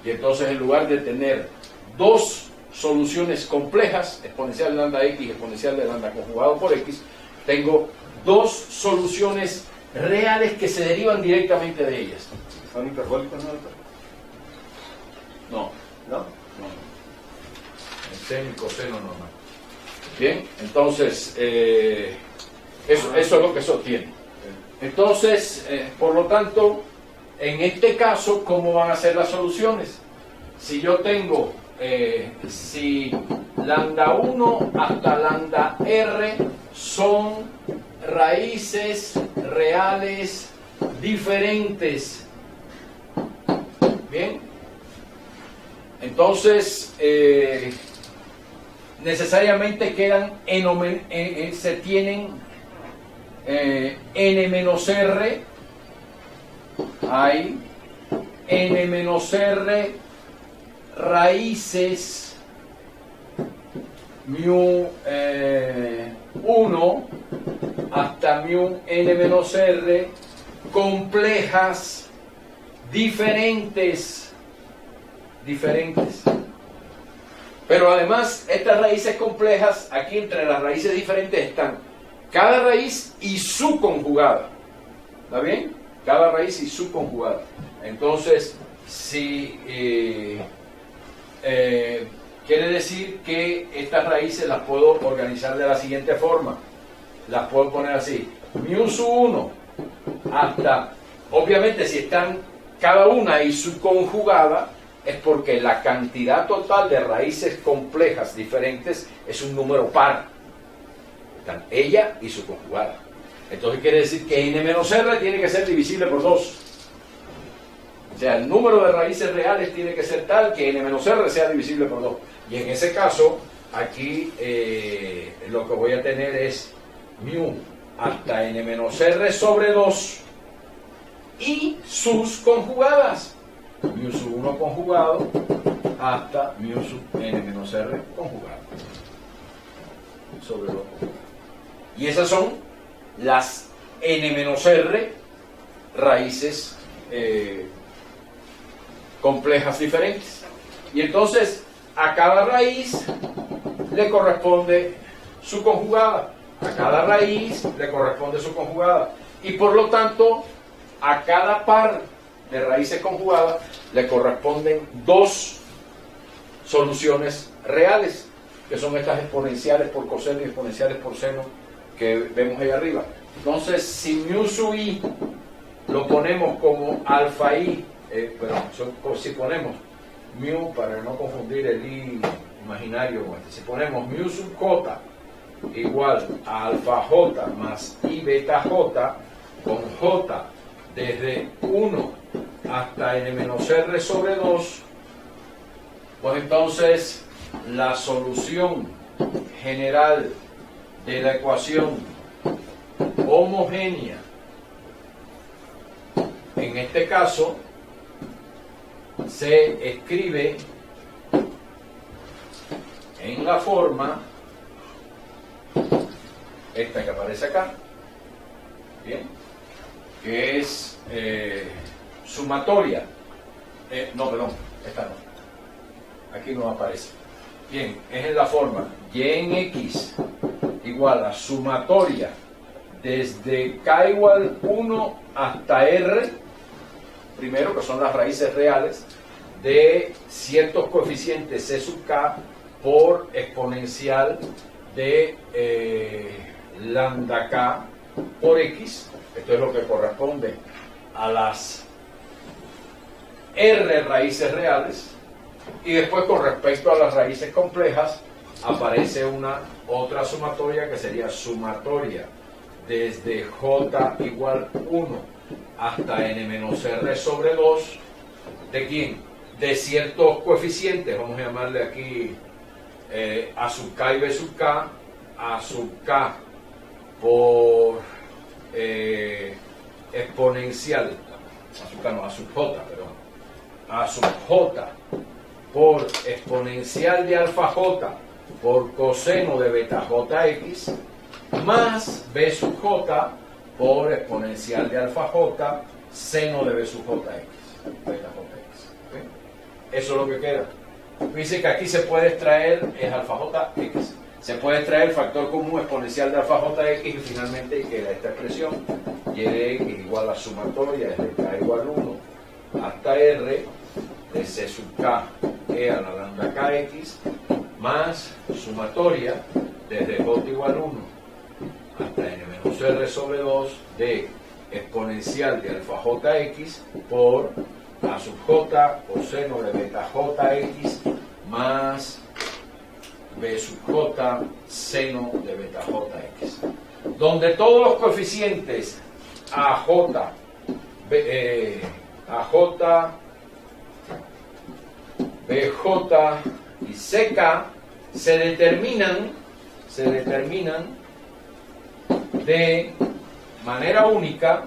Y entonces en lugar de tener dos soluciones complejas, exponencial de lambda x y exponencial de lambda conjugado por x, tengo dos soluciones reales que se derivan directamente de ellas. ¿Son hiperbólicos, no? No, ¿No? no. El seno y coseno normal. Bien, entonces eso es lo que sostiene. Entonces, por lo tanto, en este caso, ¿cómo van a ser las soluciones? Si yo tengo, si lambda 1 hasta lambda r son raíces reales diferentes. Bien, entonces necesariamente quedan se tienen n menos r, hay n menos r raíces mu 1 hasta mu n menos r complejas diferentes. Pero además estas raíces complejas, aquí entre las raíces diferentes están cada raíz y su conjugada. ¿Está bien? Cada raíz y su conjugada. Entonces, si quiere decir que estas raíces las puedo organizar de la siguiente forma. Las puedo poner así. Mu sub 1 hasta, obviamente si están cada una y su conjugada, es porque la cantidad total de raíces complejas diferentes es un número par. Están ella y su conjugada. Entonces quiere decir que n menos r tiene que ser divisible por 2. O sea, el número de raíces reales tiene que ser tal que n menos r sea divisible por 2. Y en ese caso, aquí lo que voy a tener es mu hasta n menos r sobre 2 y sus conjugadas. Mu sub 1 conjugado hasta mu sub n menos r conjugado sobre 2. Y esas son las n menos r raíces complejas diferentes. Y entonces a cada raíz le corresponde su conjugada. A cada raíz le corresponde su conjugada. Y por lo tanto, a cada par de raíces conjugadas le corresponden dos soluciones reales, que son estas exponenciales por coseno y exponenciales por seno que vemos ahí arriba. Entonces, si mu sub i lo ponemos como alfa i, si ponemos mu, para no confundir el i imaginario con este, si ponemos mu sub j igual a alfa j más i beta j, con j desde 1 hasta n menos r sobre 2, pues entonces la solución general de la ecuación homogénea, en este caso, se escribe en la forma esta que aparece acá, bien, que es sumatoria, esta no, aquí no aparece, bien, es en la forma y en x igual a sumatoria desde k igual 1 hasta r, primero, que son las raíces reales de ciertos coeficientes c sub k por exponencial de lambda k por x. Esto es lo que corresponde a las r raíces reales. Y después, con respecto a las raíces complejas, aparece una otra sumatoria que sería sumatoria desde j igual 1 hasta n menos r sobre 2, ¿de quién? De ciertos coeficientes, vamos a llamarle aquí a sub k y b sub k, a sub k por exponencial, a sub k no, a sub j, perdón, a sub j por exponencial de alfa j por coseno de beta jx, más b sub j por exponencial de alfa j seno de b sub jx, beta jx. ¿Okay? Eso es lo que queda. Dice que aquí se puede extraer es alfa jx, se puede extraer el factor común exponencial de alfa jx y finalmente queda esta expresión y igual a sumatoria desde k igual 1 hasta r de c sub k e a la lambda kx más sumatoria desde j igual 1 hasta n menos r sobre 2 de exponencial de alfa jx por a sub j coseno de beta jx más b sub j seno de beta jx, donde todos los coeficientes aj, aj, bj y ck se determinan de manera única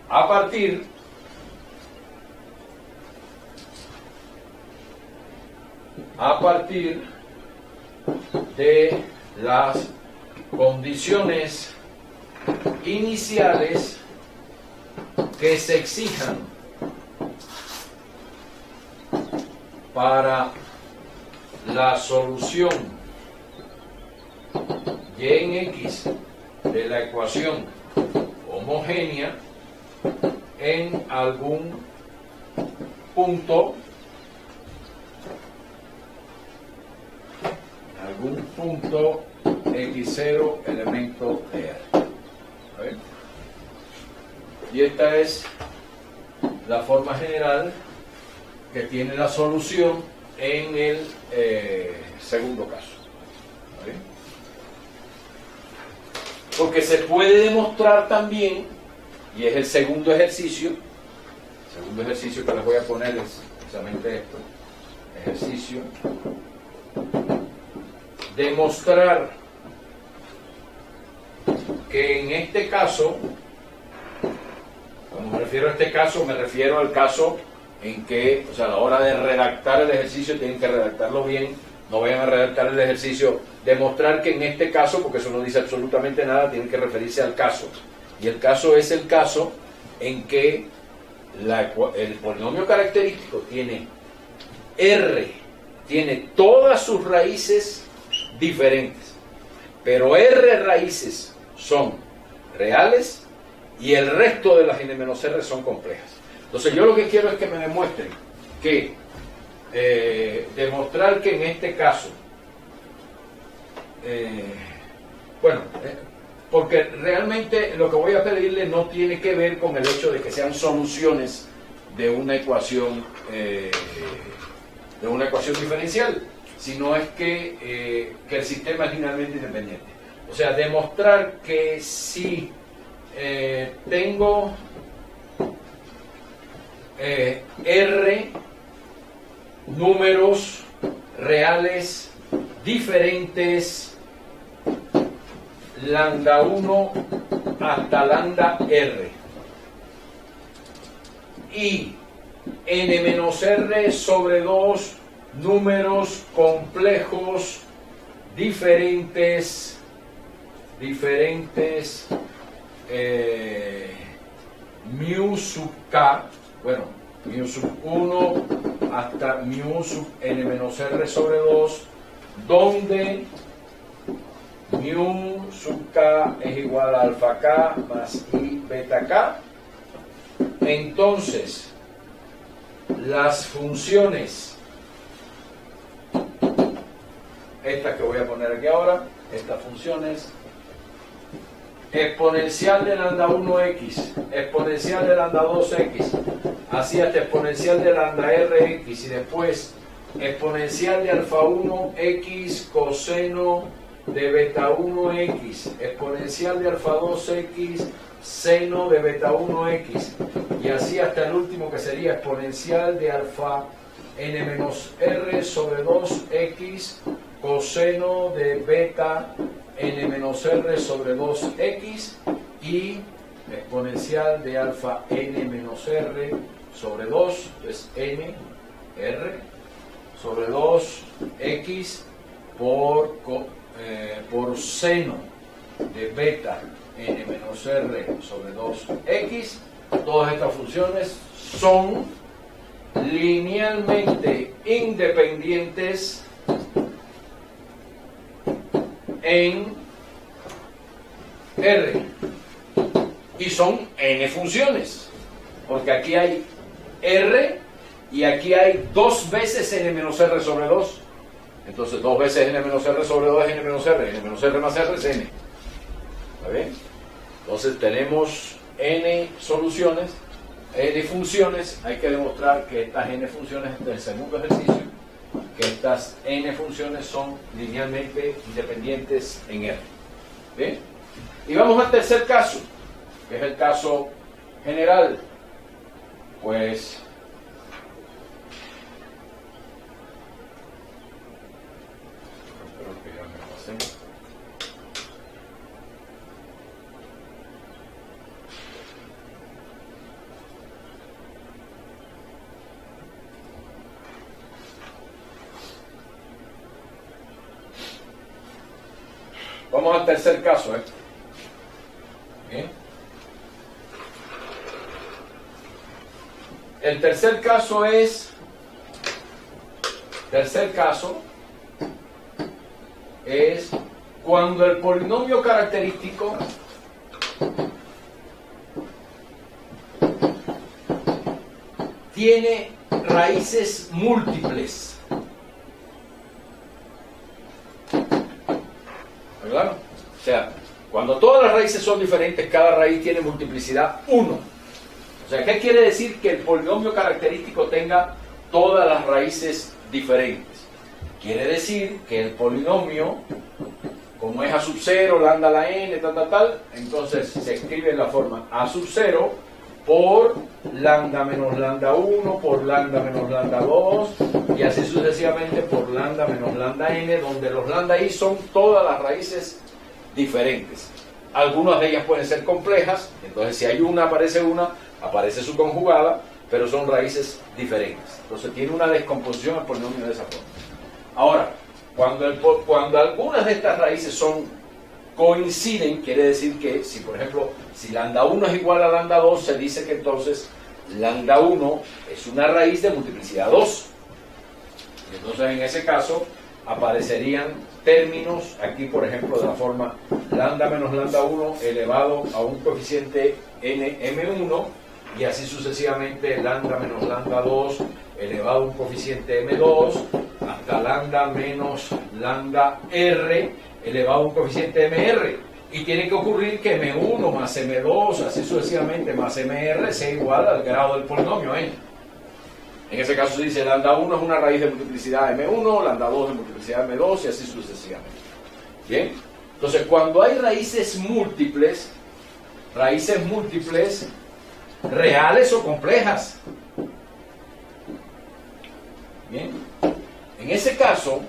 a partir de las condiciones iniciales que se exijan para la solución y en x de la ecuación homogénea en algún punto x0 elemento de R. ¿Okay? Y esta es la forma general que tiene la solución en el segundo caso. ¿Okay? Porque se puede demostrar también, y es el segundo ejercicio que les voy a poner es precisamente esto, ejercicio, demostrar que en este caso, Cuando me refiero a este caso, me refiero al caso en que, o sea, a la hora de redactar el ejercicio tienen que redactarlo bien, no vayan a redactar el ejercicio, demostrar que en este caso, porque eso no dice absolutamente nada, tienen que referirse al caso. Y el caso es el caso en que el polinomio característico tiene R, tiene todas sus raíces diferentes, pero R raíces son reales y el resto de las n-r son complejas. Entonces yo lo que quiero es que me demuestren que demostrar que en este caso porque realmente lo que voy a pedirle no tiene que ver con el hecho de que sean soluciones de una ecuación diferencial, sino es que el sistema es linealmente independiente. O sea, demostrar que si tengo R números reales diferentes lambda 1 hasta lambda R y n-r sobre 2 números complejos diferentes mu sub k, bueno, mu sub 1 hasta mu sub n-r sobre 2, donde mu sub k es igual a alfa k más i beta k. Entonces, las funciones, estas que voy a poner aquí ahora, estas funciones, exponencial de lambda 1x, exponencial de lambda 2x, así hasta exponencial de lambda rx y después exponencial de alfa 1x coseno de beta 1x, exponencial de alfa 2x, seno de beta 1x, y así hasta el último que sería exponencial de alfa n-r sobre 2x, coseno de beta n-r sobre 2x y exponencial de alfa n-r sobre 2, es n, r, sobre 2x por seno de beta n-r sobre 2x. Todas estas funciones son linealmente independientes en R y son n funciones, porque aquí hay R y aquí hay 2 veces n-r sobre 2. Entonces 2 veces n-r sobre 2 es n-r, n-r más r es n. ¿Está bien? Entonces tenemos n soluciones, n funciones. Hay que demostrar que estas n funciones del segundo ejercicio, que estas n funciones son linealmente independientes en R. ¿Bien? Y vamos al tercer caso, que es el caso general. Pues espero que ya me pasé. Vamos al tercer caso, Bien. El tercer caso es cuando el polinomio característico tiene raíces múltiples. ¿Claro? O sea, cuando todas las raíces son diferentes, cada raíz tiene multiplicidad 1. O sea, ¿qué quiere decir que el polinomio característico tenga todas las raíces diferentes? Quiere decir que el polinomio, como es a sub 0, lambda a la n, tal, entonces se escribe en la forma a sub 0 por lambda menos lambda 1, por lambda menos lambda 2, y así sucesivamente por lambda menos lambda n, donde los lambda i son todas las raíces diferentes. Algunas de ellas pueden ser complejas, entonces si hay una, aparece su conjugada, pero son raíces diferentes. Entonces tiene una descomposición el polinomio de esa forma. Ahora, cuando algunas de estas raíces coinciden, quiere decir que si, por ejemplo, si lambda 1 es igual a lambda 2, se dice que entonces lambda 1 es una raíz de multiplicidad 2. Y entonces en ese caso aparecerían términos aquí, por ejemplo, de la forma lambda menos lambda 1 elevado a un coeficiente m1, y así sucesivamente lambda menos lambda 2 elevado a un coeficiente m2, hasta lambda menos lambda r elevado a un coeficiente mr. Y tiene que ocurrir que m1 más m2, así sucesivamente, más mr sea igual al grado del polinomio n. En ese caso se dice lambda 1 es una raíz de multiplicidad m1, lambda 2 de multiplicidad m2 y así sucesivamente. Bien, entonces cuando hay raíces múltiples reales o complejas, bien, en ese caso,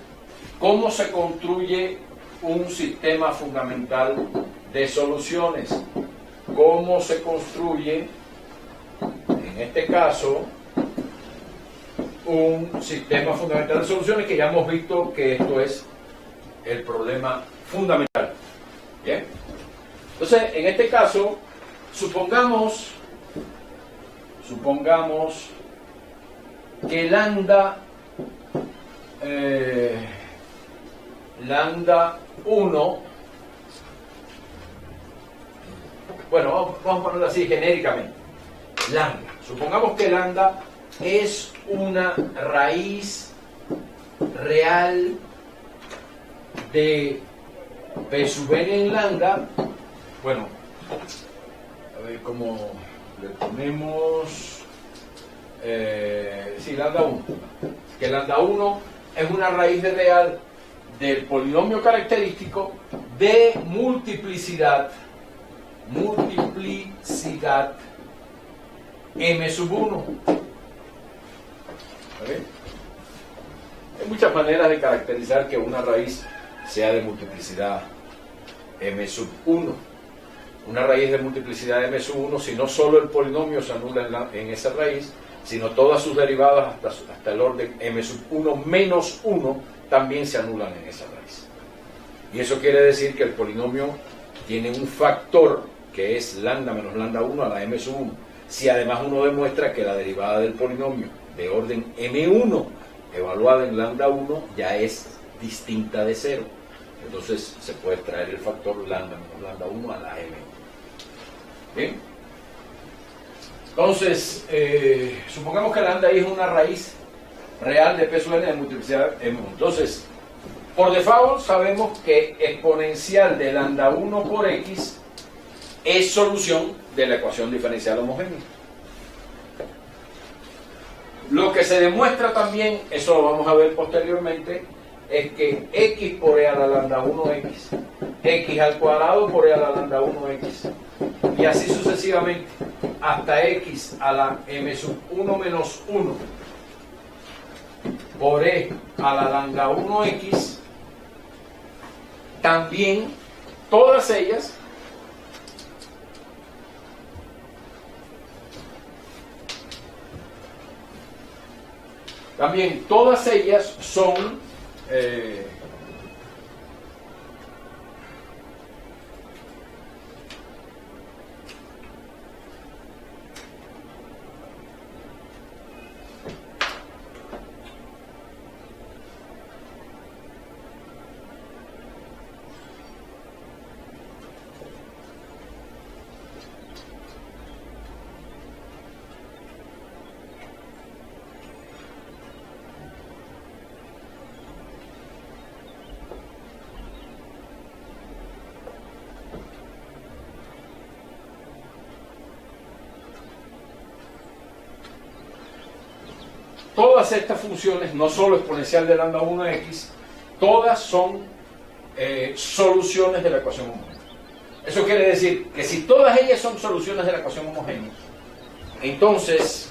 ¿cómo se construye un sistema fundamental de soluciones? ¿Cómo se construye, en este caso, un sistema fundamental de soluciones? Que ya hemos visto que esto es el problema fundamental. Bien, entonces en este caso supongamos que lambda 1, bueno, vamos a ponerlo así genéricamente, lambda, supongamos que lambda es una raíz real de P sub n en lambda. Bueno, a ver cómo le ponemos, sí, lambda 1, que lambda 1 es una raíz de real del polinomio característico de multiplicidad m sub 1. ¿Vale? Hay muchas maneras de caracterizar que una raíz sea de multiplicidad m sub 1. Una raíz de multiplicidad m sub 1, si no solo el polinomio se anula en esa raíz, sino todas sus derivadas hasta el orden m sub 1 menos 1 también se anulan en esa raíz. Y eso quiere decir que el polinomio tiene un factor que es lambda menos lambda 1 a la m sub 1. Si además uno demuestra que la derivada del polinomio de orden m1 evaluada en lambda 1 ya es distinta de 0, entonces se puede extraer el factor lambda menos lambda 1 a la m1. ¿Bien? Entonces, supongamos que lambda I es una raíz real de P sub n de multiplicidad m1. Entonces, por default sabemos que exponencial de lambda 1 por x es solución de la ecuación diferencial homogénea. Lo que se demuestra también, eso lo vamos a ver posteriormente, es que x por e a la lambda 1x, x al cuadrado por e a la lambda 1x, y así sucesivamente, hasta x a la m sub 1 menos 1 por e a la lambda 1x, también todas ellas son todas estas funciones, no solo exponencial de lambda 1x, todas son soluciones de la ecuación homogénea. Eso quiere decir que si todas ellas son soluciones de la ecuación homogénea, entonces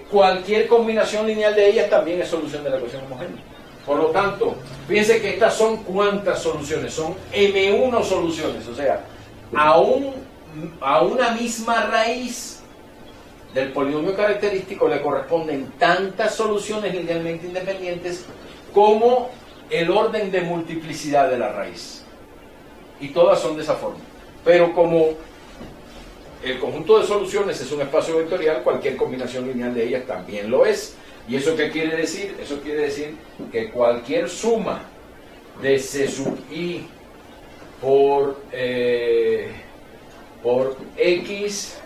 cualquier combinación lineal de ellas también es solución de la ecuación homogénea. Por lo tanto, fíjense que estas son ¿cuántas soluciones? Son M1 soluciones, o sea, a una misma raíz del polinomio característico le corresponden tantas soluciones linealmente independientes como el orden de multiplicidad de la raíz. Y todas son de esa forma. Pero como el conjunto de soluciones es un espacio vectorial, cualquier combinación lineal de ellas también lo es. ¿Y eso qué quiere decir? Eso quiere decir que cualquier suma de C sub I por X,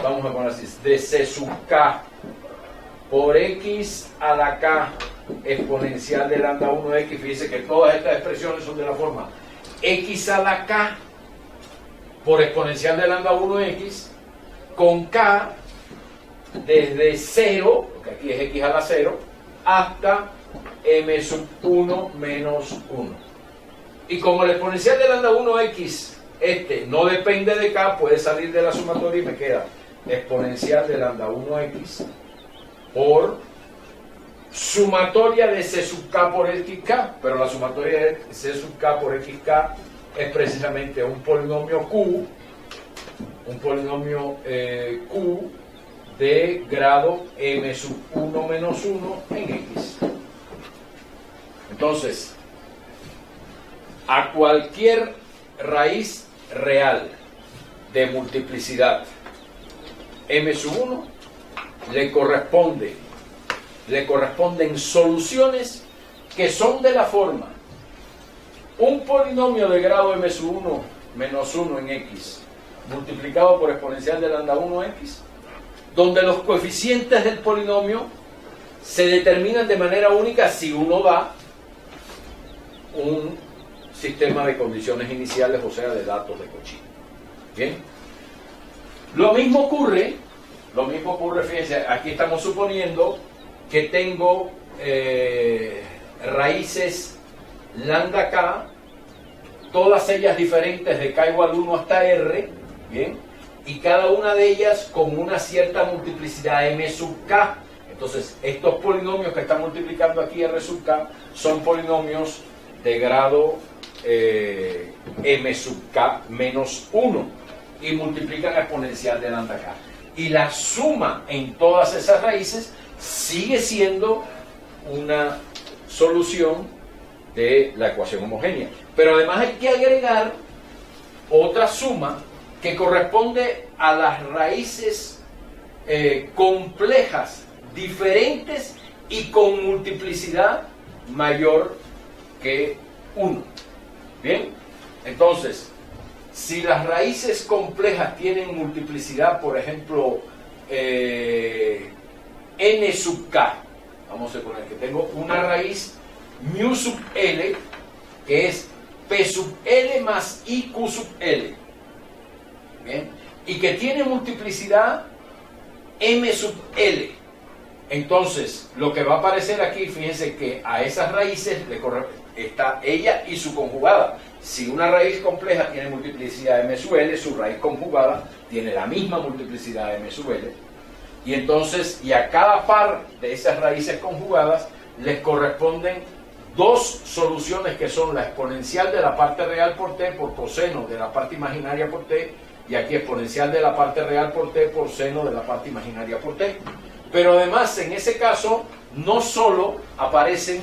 vamos a poner así, de C sub K por X a la K exponencial de lambda 1 X, fíjense que todas estas expresiones son de la forma X a la K por exponencial de lambda 1 X con K desde 0, porque aquí es X a la 0, hasta M sub 1 menos 1. Y como el exponencial de lambda 1x no depende de K, puede salir de la sumatoria y me queda exponencial de lambda 1x por sumatoria de C sub K por XK, pero la sumatoria de C sub K por XK es precisamente un polinomio Q, Q de grado M sub 1 menos 1 en X. Entonces, a cualquier raíz real de multiplicidad M sub 1 le corresponden soluciones que son de la forma un polinomio de grado M sub 1 menos 1 en X multiplicado por exponencial de lambda 1x, donde los coeficientes del polinomio se determinan de manera única si uno da un sistema de condiciones iniciales, o sea, de datos de Cauchy. ¿Bien? Lo mismo ocurre, fíjense, aquí estamos suponiendo que tengo raíces lambda K, todas ellas diferentes de K igual 1 hasta R, ¿bien? Y cada una de ellas con una cierta multiplicidad M sub K. Entonces, estos polinomios que están multiplicando aquí R sub K son polinomios de grado M sub K menos 1 y multiplican exponencial de lambda K. Y la suma en todas esas raíces sigue siendo una solución de la ecuación homogénea. Pero además hay que agregar otra suma que corresponde a las raíces complejas, diferentes y con multiplicidad mayor que 1. ¿Bien? Entonces, si las raíces complejas tienen multiplicidad, por ejemplo, n sub k, vamos a poner que tengo una raíz mu sub l, que es p sub l más iq sub l. ¿Bien? Y que tiene multiplicidad m sub l. Entonces, lo que va a aparecer aquí, fíjense que a esas raíces está ella y su conjugada. Si una raíz compleja tiene multiplicidad m sub l, su raíz conjugada tiene la misma multiplicidad m sub l. Y entonces, y a cada par de esas raíces conjugadas les corresponden dos soluciones que son la exponencial de la parte real por t por coseno de la parte imaginaria por t, y aquí exponencial de la parte real por t por seno de la parte imaginaria por t. Pero además, en ese caso, no solo aparecen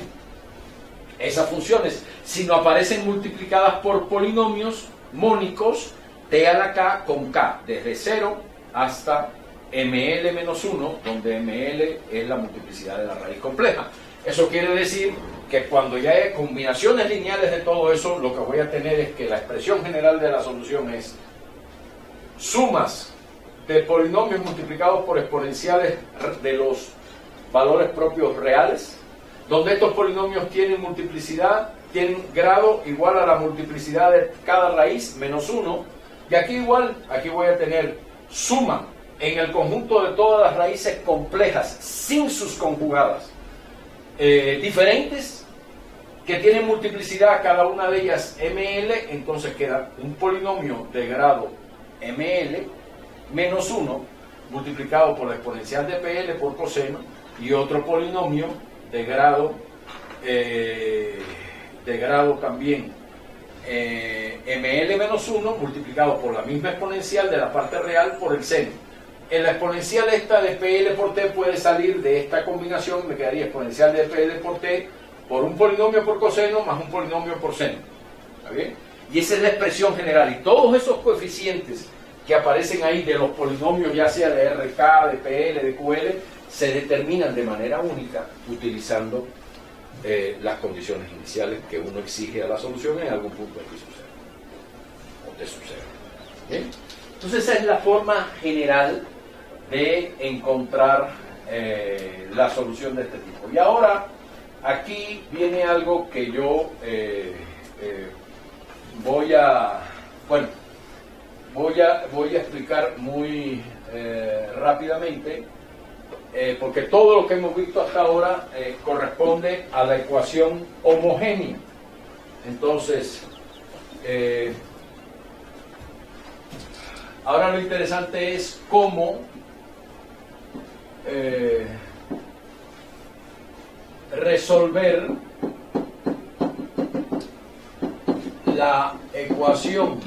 esas funciones, sino aparecen multiplicadas por polinomios mónicos t a la k con k, desde 0 hasta ml menos 1, donde ml es la multiplicidad de la raíz compleja. Eso quiere decir que cuando ya hay combinaciones lineales de todo eso, lo que voy a tener es que la expresión general de la solución es sumas de polinomios multiplicados por exponenciales de los valores propios reales, donde estos polinomios tienen multiplicidad, tienen grado igual a la multiplicidad de cada raíz menos 1, y aquí igual, aquí voy a tener suma en el conjunto de todas las raíces complejas sin sus conjugadas diferentes que tienen multiplicidad cada una de ellas ml, entonces queda un polinomio de grado ml menos 1 multiplicado por la exponencial de pl por coseno, y otro polinomio de grado también ml-1 multiplicado por la misma exponencial de la parte real por el seno. En la exponencial esta de PL por T puede salir de esta combinación, me quedaría exponencial de PL por T por un polinomio por coseno más un polinomio por seno. ¿Está bien? Y esa es la expresión general. Y todos esos coeficientes que aparecen ahí de los polinomios, ya sea de RK, de PL, de QL, se determinan de manera única utilizando las condiciones iniciales que uno exige a la solución en algún punto X sub 0 o T sub 0. ¿Bien? Entonces esa es la forma general de encontrar la solución de este tipo. Y ahora aquí viene algo que yo voy a explicar muy rápidamente, porque todo lo que hemos visto hasta ahora corresponde a la ecuación homogénea. Entonces, ahora lo interesante es cómo resolver la ecuación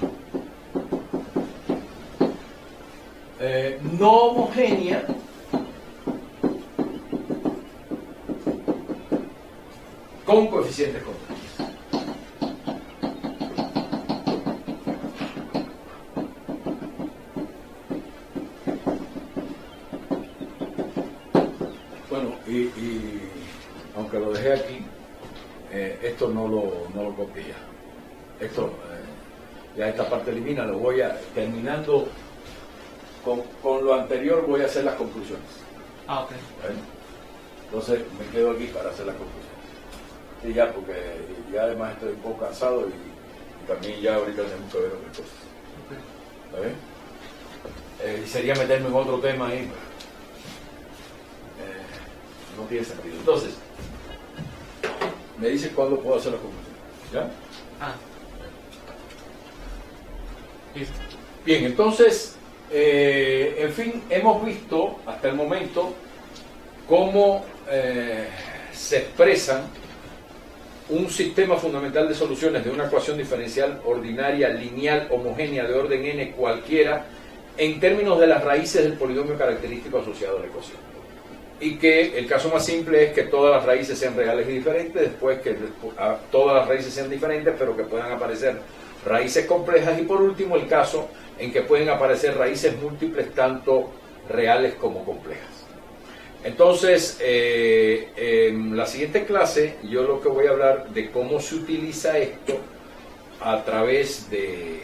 no homogénea con coeficientes constantes. Bueno, y aunque lo dejé aquí, esto no lo copié ya. Esto, ya esta parte elimina, lo voy a, terminando con lo anterior, voy a hacer las conclusiones. Ah, ok. ¿Ven? Entonces me quedo aquí para hacer las conclusiones. Sí, ya, porque ya además estoy un poco cansado y también ya ahorita tenemos que ver otras cosas. ¿Está bien? Y sería meterme en otro tema ahí. No tiene sentido. Entonces, me dices cuándo puedo hacer las conclusiones. ¿Ya? Ah. Listo. Bien, entonces, en fin, hemos visto hasta el momento cómo se expresan un sistema fundamental de soluciones de una ecuación diferencial ordinaria, lineal, homogénea, de orden n cualquiera, en términos de las raíces del polinomio característico asociado a la ecuación. Y que el caso más simple es que todas las raíces sean reales y diferentes, después que todas las raíces sean diferentes, pero que puedan aparecer raíces complejas, y por último el caso en que pueden aparecer raíces múltiples, tanto reales como complejas. Entonces, en la siguiente clase yo lo que voy a hablar de cómo se utiliza esto a través de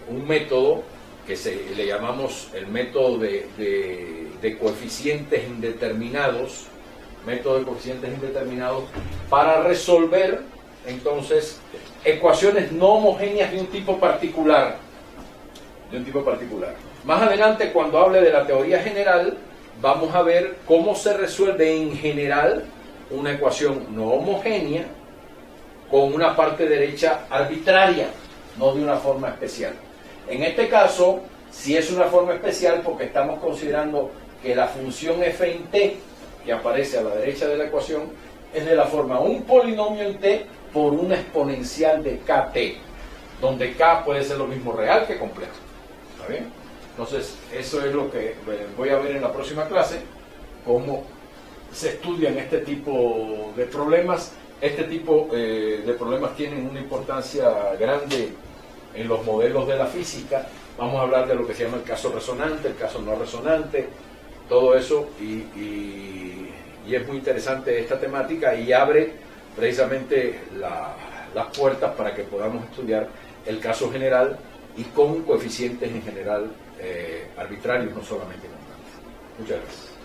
un método que le llamamos el método de coeficientes indeterminados, para resolver entonces ecuaciones no homogéneas de un tipo particular. Más adelante, cuando hable de la teoría general, vamos a ver cómo se resuelve en general una ecuación no homogénea con una parte derecha arbitraria, no de una forma especial. En este caso, sí es una forma especial porque estamos considerando que la función f en t, que aparece a la derecha de la ecuación, es de la forma un polinomio en t por una exponencial de kt, donde k puede ser lo mismo real que complejo. ¿Está bien? Entonces, eso es lo que voy a ver en la próxima clase, cómo se estudian este tipo de problemas. Este tipo de problemas tienen una importancia grande en los modelos de la física. Vamos a hablar de lo que se llama el caso resonante, el caso no resonante, todo eso, y es muy interesante esta temática y abre precisamente las puertas para que podamos estudiar el caso general y con coeficientes en general arbitrarios, no solamente constantes. Muchas gracias.